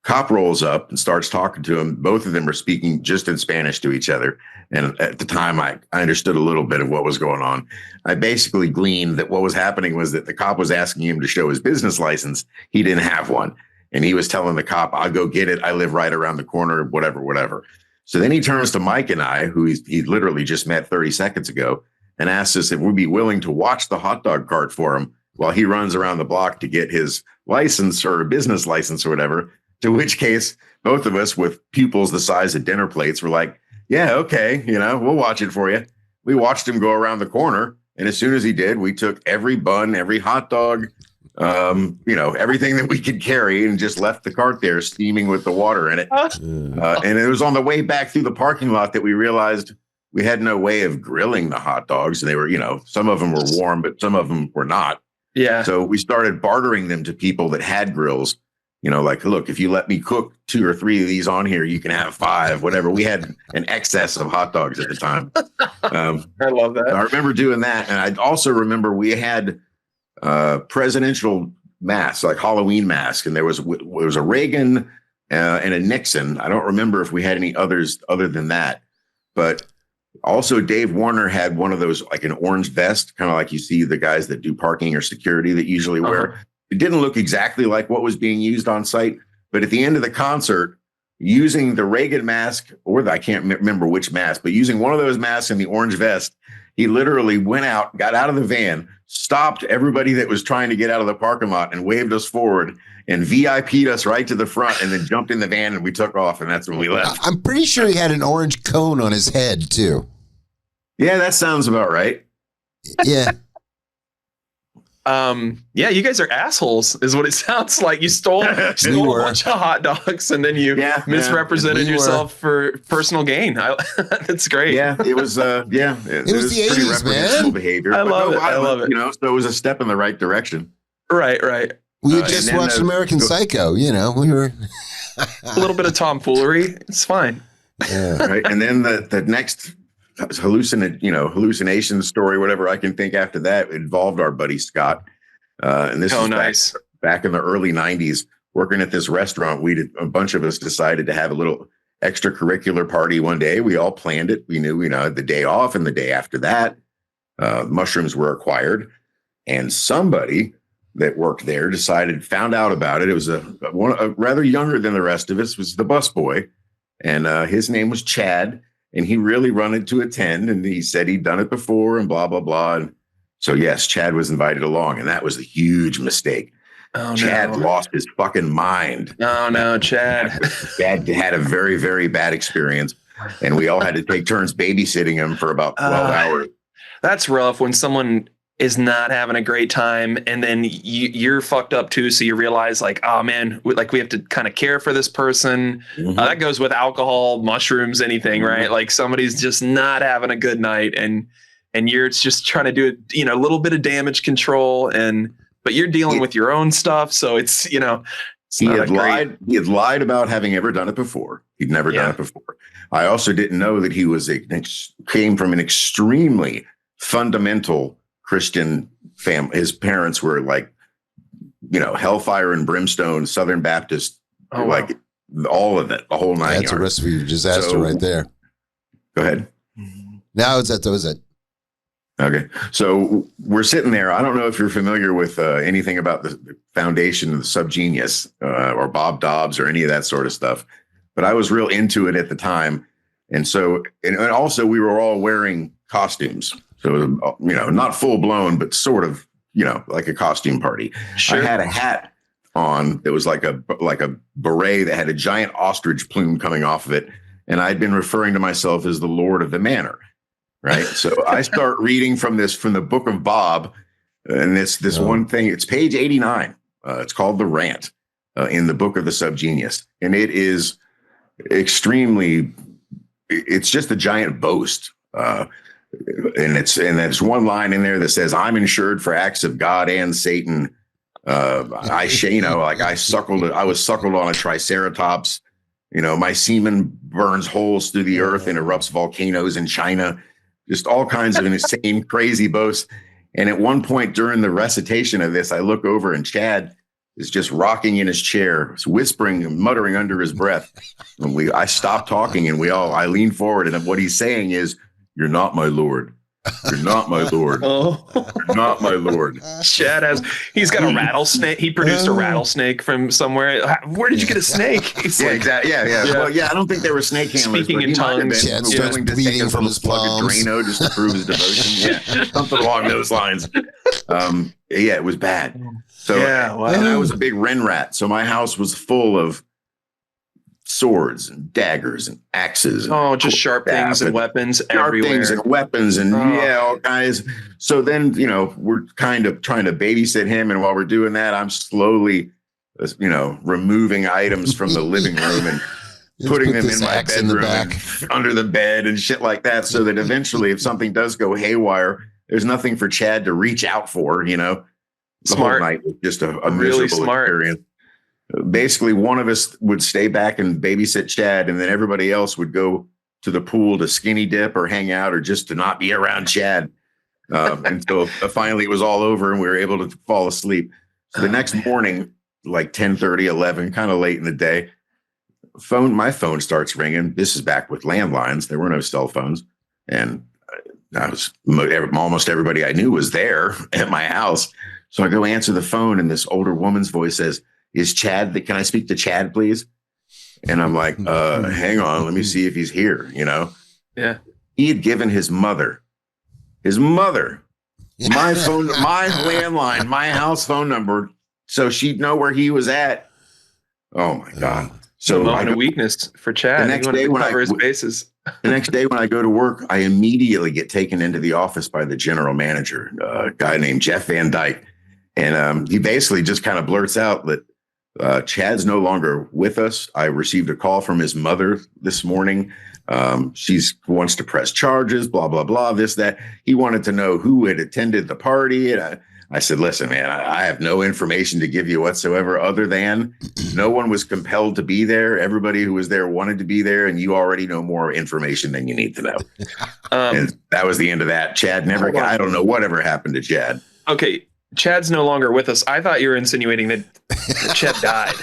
cop rolls up and starts talking to him. Both of them are speaking just in Spanish to each other. And at the time, I understood a little bit of what was going on. I basically gleaned that what was happening was that the cop was asking him to show his business license. He didn't have one. And he was telling the cop, I'll go get it. I live right around the corner, whatever. So then he turns to Mike and I, who he literally just met 30 seconds ago, and asks us if we'd be willing to watch the hot dog cart for him while he runs around the block to get his license or a business license or whatever. To which case, both of us with pupils the size of dinner plates were like, yeah, okay, we'll watch it for you. We watched him go around the corner. And as soon as he did, we took every bun, every hot dog, everything that we could carry and just left the cart there steaming with the water in it. And it was on the way back through the parking lot that we realized we had no way of grilling the hot dogs. And they were, some of them were warm, but some of them were not. Yeah. So we started bartering them to people that had grills. Like, look, if you let me cook 2 or 3 of these on here, you can have 5, whatever. We had an excess of hot dogs at the time. I love that. I remember doing that. And I also remember we had presidential masks, like Halloween masks. And there was a Reagan and a Nixon. I don't remember if we had any others other than that. But also Dave Warner had one of those, like an orange vest, kind of like you see the guys that do parking or security that usually wear. It didn't look exactly like what was being used on site, but at the end of the concert, using the Reagan mask, or I can't remember which mask, but using one of those masks and the orange vest, he literally went out, got out of the van, stopped everybody that was trying to get out of the parking lot and waved us forward and VIP'd us right to the front, and then jumped in the van and we took off, and that's when we left. I'm pretty sure he had an orange cone on his head too. Yeah, that sounds about right. Yeah. Yeah, you guys are assholes, is what it sounds like. You stole a bunch of hot dogs and then you misrepresented yourself for personal gain. That's great. Yeah, it was. It was the 80s, man. Behavior. I love it. So it was a step in the right direction. Right. We had just watched American Psycho. We were a little bit of tomfoolery. It's fine. Yeah. Right. And then the next hallucination story, whatever I can think after that, involved our buddy Scott. And this is back in the early 90s, working at this restaurant. A bunch of us decided to have a little extracurricular party one day. We all planned it. We knew, the day off and the day after that, mushrooms were acquired. And somebody that worked there found out about it. It was a rather younger than the rest of us, was the busboy. And his name was Chad. And he really wanted to attend, and he said he'd done it before and blah, blah, blah. And so, yes, Chad was invited along, and that was a huge mistake. Oh, Chad lost his fucking mind. Oh, no, Chad. Chad had a very, very bad experience, and we all had to take turns babysitting him for about 12 hours. That's rough when someone is not having a great time, and then you're fucked up too. So you realize, like, oh man, we have to kind of care for this person. Mm-hmm. That goes with alcohol, mushrooms, anything, right? Like somebody's just not having a good night, and you're just trying to do a little bit of damage control, but you're dealing with your own stuff. So it's he had lied. He had lied about having ever done it before. He'd never done it before. I also didn't know that he came from an extremely fundamental Christian family. His parents were like, hellfire and brimstone, Southern Baptist, all of it, the whole 9 yards. That's a recipe for disaster right there. Go ahead. Now that was it. Okay. So we're sitting there. I don't know if you're familiar with anything about the foundation of the Subgenius or Bob Dobbs or any of that sort of stuff, but I was real into it at the time. And so, and also we were all wearing costumes. So, not full blown, but sort of, like a costume party. Sure. I had a hat on that was like a beret that had a giant ostrich plume coming off of it. And I'd been referring to myself as the Lord of the Manor. Right. So I start reading from the book of Bob. And this one thing, it's page 89. It's called The Rant in the book of the Subgenius. And it is it's just a giant boast. And there's one line in there that says, I'm insured for acts of God and Satan. I was suckled on a triceratops. My semen burns holes through the earth and erupts volcanoes in China. Just all kinds of insane, crazy boasts. And at one point during the recitation of this, I look over and Chad is just rocking in his chair, whispering and muttering under his breath. And I stopped talking and I lean forward, and what he's saying is, "You're not my lord. You're not my lord. Oh, You're not my lord." Chad he's got a rattlesnake. He produced a rattlesnake from somewhere. Where did you get a snake? He's Exactly. Yeah. Well, I don't think they were snake handlers. Speaking in tongues. Chad starts bleeding from his palms. Drano just to prove his devotion. Yeah, something along those lines. It was bad. So and I was a big Ren rat. So my house was full of swords and daggers and axes. And just sharp things and weapons everywhere. Things and weapons and all kinds. So then, we're kind of trying to babysit him. And while we're doing that, I'm slowly, removing items from the living room and putting them in my bedroom and under the bed and shit like that. So that eventually, if something does go haywire, there's nothing for Chad to reach out for, The whole night was just a really miserable experience. Basically, one of us would stay back and babysit Chad, and then everybody else would go to the pool to skinny dip or hang out or just to not be around Chad until finally it was all over and we were able to fall asleep. So the next morning, like 10:30, 11, kind of late in the day, my phone starts ringing. This is back with landlines. There were no cell phones. And almost everybody I knew was there at my house. So I go answer the phone, and this older woman's voice says, "Can I speak to Chad, please?" And I'm like, hang on, let me see if he's here, Yeah. He had given his mother, my phone, my landline, my house phone number, so she'd know where he was at. Oh my God. So a moment of weakness for Chad. The next day when his bases. The next day when I go to work, I immediately get taken into the office by the general manager, a guy named Jeff Van Dyke. And he basically just kind of blurts out that Chad's no longer with us. I received a call from his mother this morning. She wants to press charges, blah, blah, blah, this, that. He wanted to know who had attended the party. And I said, "Listen, man, I have no information to give you whatsoever other than no one was compelled to be there. Everybody who was there wanted to be there, and you already know more information than you need to know." And that was the end of that. Chad I don't know whatever happened to Chad. Okay. Chad's no longer with us. I thought you were insinuating that Chad died.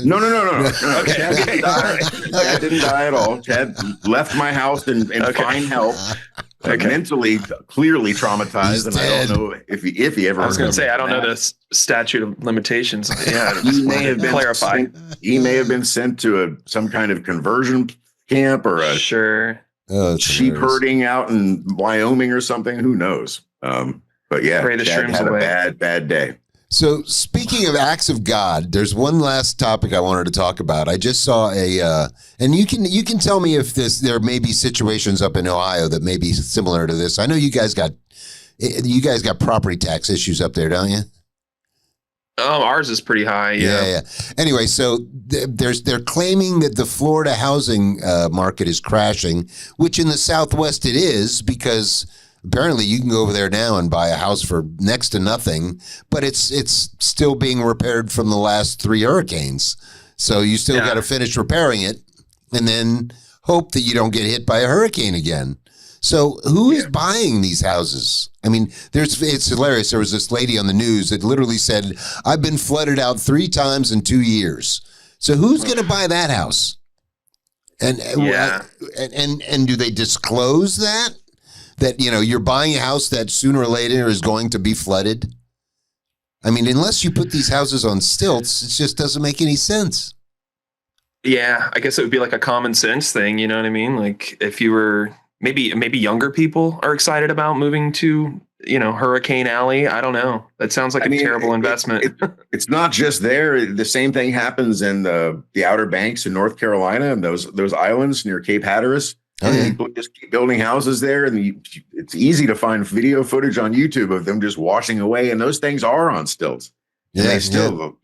No. Okay. Chad didn't die at all. Chad left my house in fine health. Mentally, clearly traumatized, and I don't know if he ever. I was going to say I don't know the statute of limitations. Yeah, he may have been clarified. He may have been sent to some kind of conversion camp or a sheep herding out in Wyoming or something. Who knows? But yeah, Chad had a bad day. So speaking of acts of God, there's one last topic I wanted to talk about. I just saw and you can tell me if there may be situations up in Ohio that may be similar to this. I know you guys got property tax issues up there, don't you? Oh, ours is pretty high. Yeah. Anyway, so they're claiming that the Florida housing market is crashing, which in the Southwest it is, because apparently you can go over there now and buy a house for next to nothing, but it's still being repaired from the last 3 hurricanes. So you still got to finish repairing it and then hope that you don't get hit by a hurricane again. So who is buying these houses? I mean, it's hilarious. There was this lady on the news that literally said, "I've been flooded out 3 times in 2 years." So who's going to buy that house? And do they disclose that you're buying a house that sooner or later is going to be flooded? I mean, unless you put these houses on stilts, it just doesn't make any sense. Yeah, I guess it would be like a common sense thing. You know what I mean? Like if you were maybe younger people are excited about moving to, Hurricane Alley. I don't know. That sounds like a terrible investment. It's not just there. The same thing happens in the Outer Banks in North Carolina and those islands near Cape Hatteras. People just keep building houses there, and it's easy to find video footage on YouTube of them just washing away, and those things are on stilts. And they still,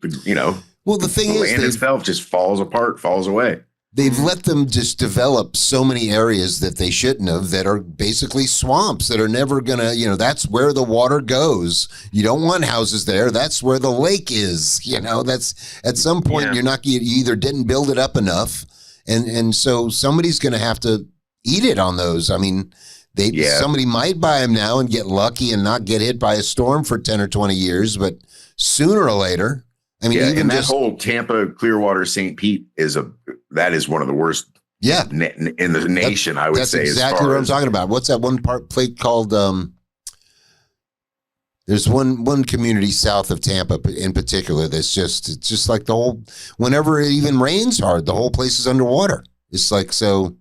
Well, the thing the is, land itself just falls apart, falls away. they've let them just develop so many areas that they shouldn't have, that are basically swamps that are never gonna, that's where the water goes. You don't want houses there. That's where the lake is. That's at some point you either didn't build it up enough, and so somebody's gonna have to eat it on those. I mean, somebody might buy them now and get lucky and not get hit by a storm for 10 or 20 years, but sooner or later. I mean, even that whole Tampa, Clearwater, St. Pete is one of the worst. In the nation, I would say. That's exactly what I'm talking about. What's that one place called? There's one community south of Tampa in particular it's just like the whole. Whenever it even rains hard, the whole place is underwater. It's like so.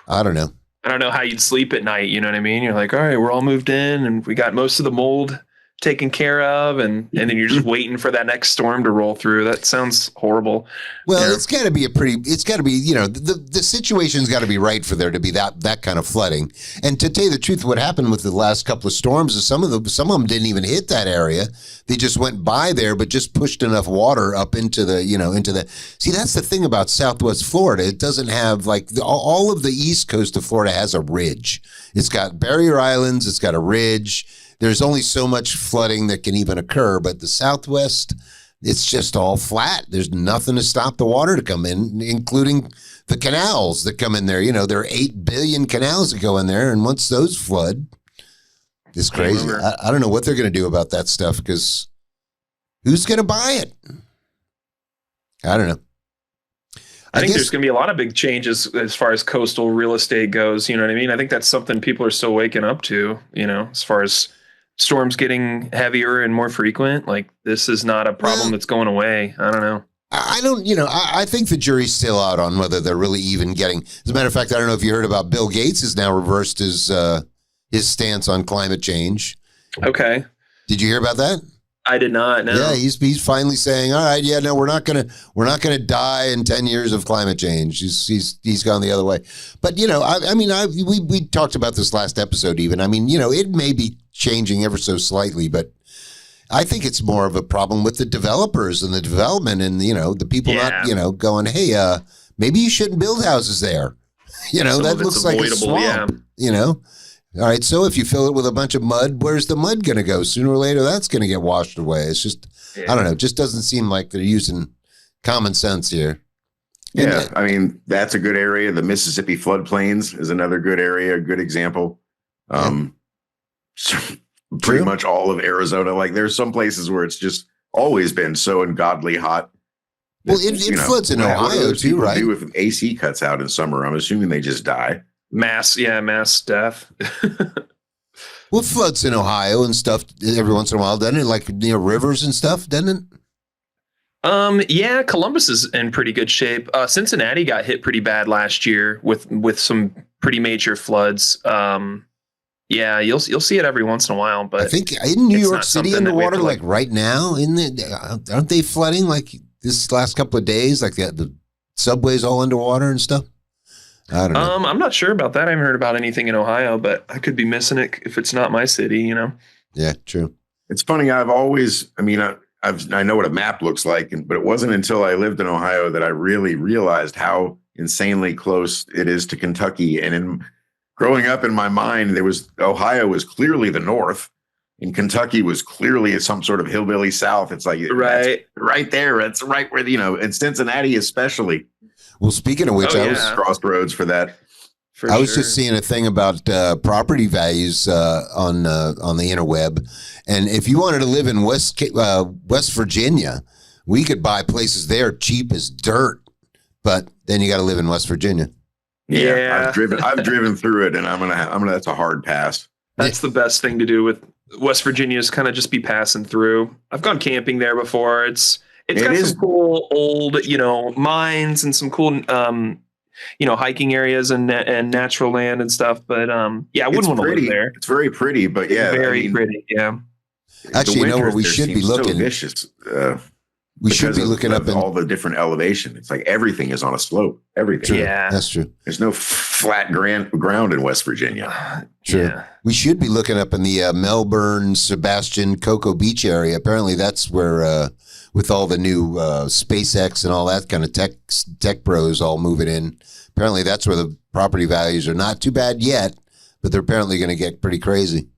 I don't know. I don't know how you'd sleep at night. You know what I mean? You're like, all right, we're all moved in, and we got most of the mold taken care of, and then you're just waiting for that next storm to roll through. That sounds horrible. Well, it's got to be the situation's got to be right for there to be that kind of flooding. And to tell you the truth, what happened with the last couple of storms is some of them didn't even hit that area. They just went by there, but just pushed enough water up into the. See, that's the thing about Southwest Florida. It doesn't have all of the East Coast of Florida has a ridge. It's got barrier islands. It's got a ridge. There's only so much flooding that can even occur, but the Southwest, it's just all flat. There's nothing to stop the water to come in, including the canals that come in there. There are 8 billion canals that go in there, and once those flood, it's crazy. I don't know what they're going to do about that stuff, because who's going to buy it? I don't know. I think there's going to be a lot of big changes as far as coastal real estate goes. You know what I mean? I think that's something people are still waking up to, as far as storms getting heavier and more frequent. Like, this is not a problem that's going away. I don't know. I think the jury's still out on whether they're really even getting. As a matter of fact, I don't know if you heard about Bill Gates has now reversed his stance on climate change. Okay. Did you hear about that? I did not. No. Yeah, he's finally saying, all right, no, we're not gonna die in 10 years of climate change. He's gone the other way. But we talked about this last episode even. I mean, it may be changing ever so slightly, but I think it's more of a problem with the developers and the development, and the people not going, hey, maybe you shouldn't build houses there. That looks like a swamp. All right, so if you fill it with a bunch of mud, where's the mud going to go? Sooner or later, that's going to get washed away. It's just, I don't know, it just doesn't seem like they're using common sense here. Yeah, I mean, that's a good area. The Mississippi floodplains is another good area, a good example. Pretty much all of Arizona. Like, there's some places where it's just always been so ungodly hot. Well, it floods in Ohio too, right? Do if AC cuts out in summer, I'm assuming they just die. Mass death. Well, floods in Ohio and stuff every once in a while, doesn't it? Like rivers and stuff, doesn't it? Yeah, Columbus is in pretty good shape. Cincinnati got hit pretty bad last year with some pretty major floods. Yeah, you'll see it every once in a while, but I think in New York City underwater, like right now, aren't they flooding like this last couple of days? Like the subways all underwater and stuff. I don't know. I'm not sure about that. I haven't heard about anything in Ohio, but I could be missing it if it's not my city, Yeah, true. It's funny. I know what a map looks like, but it wasn't until I lived in Ohio that I really realized how insanely close it is to Kentucky. And growing up in my mind, Ohio was clearly the North, and Kentucky was clearly some sort of hillbilly South. It's like right there. It's right where and Cincinnati especially. Well, speaking of which, I was crossroads for that. I was just seeing a thing about property values on the interweb, and if you wanted to live in West Virginia, we could buy places there cheap as dirt, but then you got to live in West Virginia. Yeah, I've driven through it, and I'm gonna. That's a hard pass. That's the best thing to do with West Virginia is kind of just be passing through. I've gone camping there before. It's got some cool old, mines and some cool, hiking areas and natural land and stuff. But I wouldn't want to live there. It's very pretty, but very pretty. Yeah. Actually, where we should be looking. So vicious. We should be looking up all the different elevation. It's like everything is on a slope. Everything. True. Yeah, that's true. There's no flat ground in West Virginia. True. Yeah. We should be looking up in the Melbourne, Sebastian, Cocoa Beach area. Apparently, that's where with all the new SpaceX and all that kind of tech bros all moving in. Apparently, that's where the property values are not too bad yet, but they're apparently going to get pretty crazy.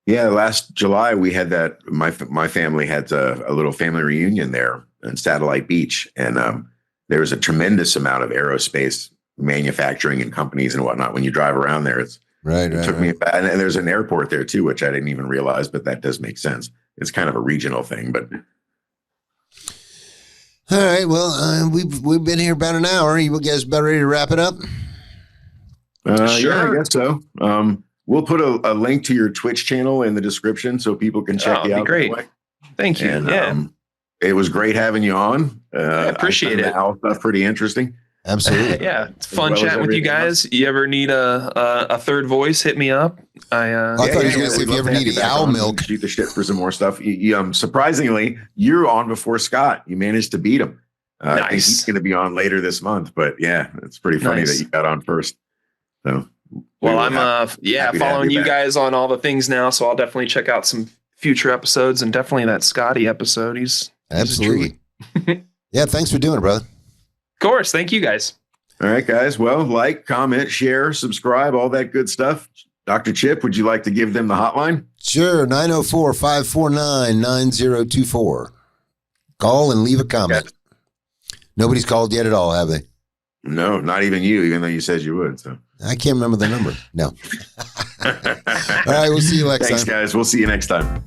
Yeah, last July we had that. My family had a little family reunion there in Satellite Beach, and there was a tremendous amount of aerospace manufacturing and companies and whatnot. When you drive around there, it took me back. And there's an airport there too, which I didn't even realize, but that does make sense. It's kind of a regional thing, but. All right. Well, we've been here about an hour. You guys about ready to wrap it up? Sure. Yeah, I guess so. We'll put a link to your Twitch channel in the description so people can check you out. Great. Thank you. And, it was great having you on. I appreciate it. All stuff pretty interesting. Absolutely. Yeah, it's fun chatting with you guys. You ever need a third voice? Hit me up. I thought he was going to say if you ever need owl milk, shoot the shit for some more stuff. Surprisingly, you're on before Scott. You managed to beat him. Nice. I think he's going to be on later this month. But yeah, it's pretty funny that you got on first. So, well, I'm following you guys on all the things now, so I'll definitely check out some future episodes and definitely that Scotty episode. He's absolutely. Yeah, thanks for doing it, brother. Of course. Thank you, guys. All right, guys. Well, like, comment, share, subscribe, all that good stuff. Dr. Chip, would you like to give them the hotline? Sure. 904-549-9024. Call and leave a comment. Yes. Nobody's called yet at all, have they? No, not even you, even though you said you would. So I can't remember the number. No. All right. We'll see you next time. Thanks, guys. We'll see you next time.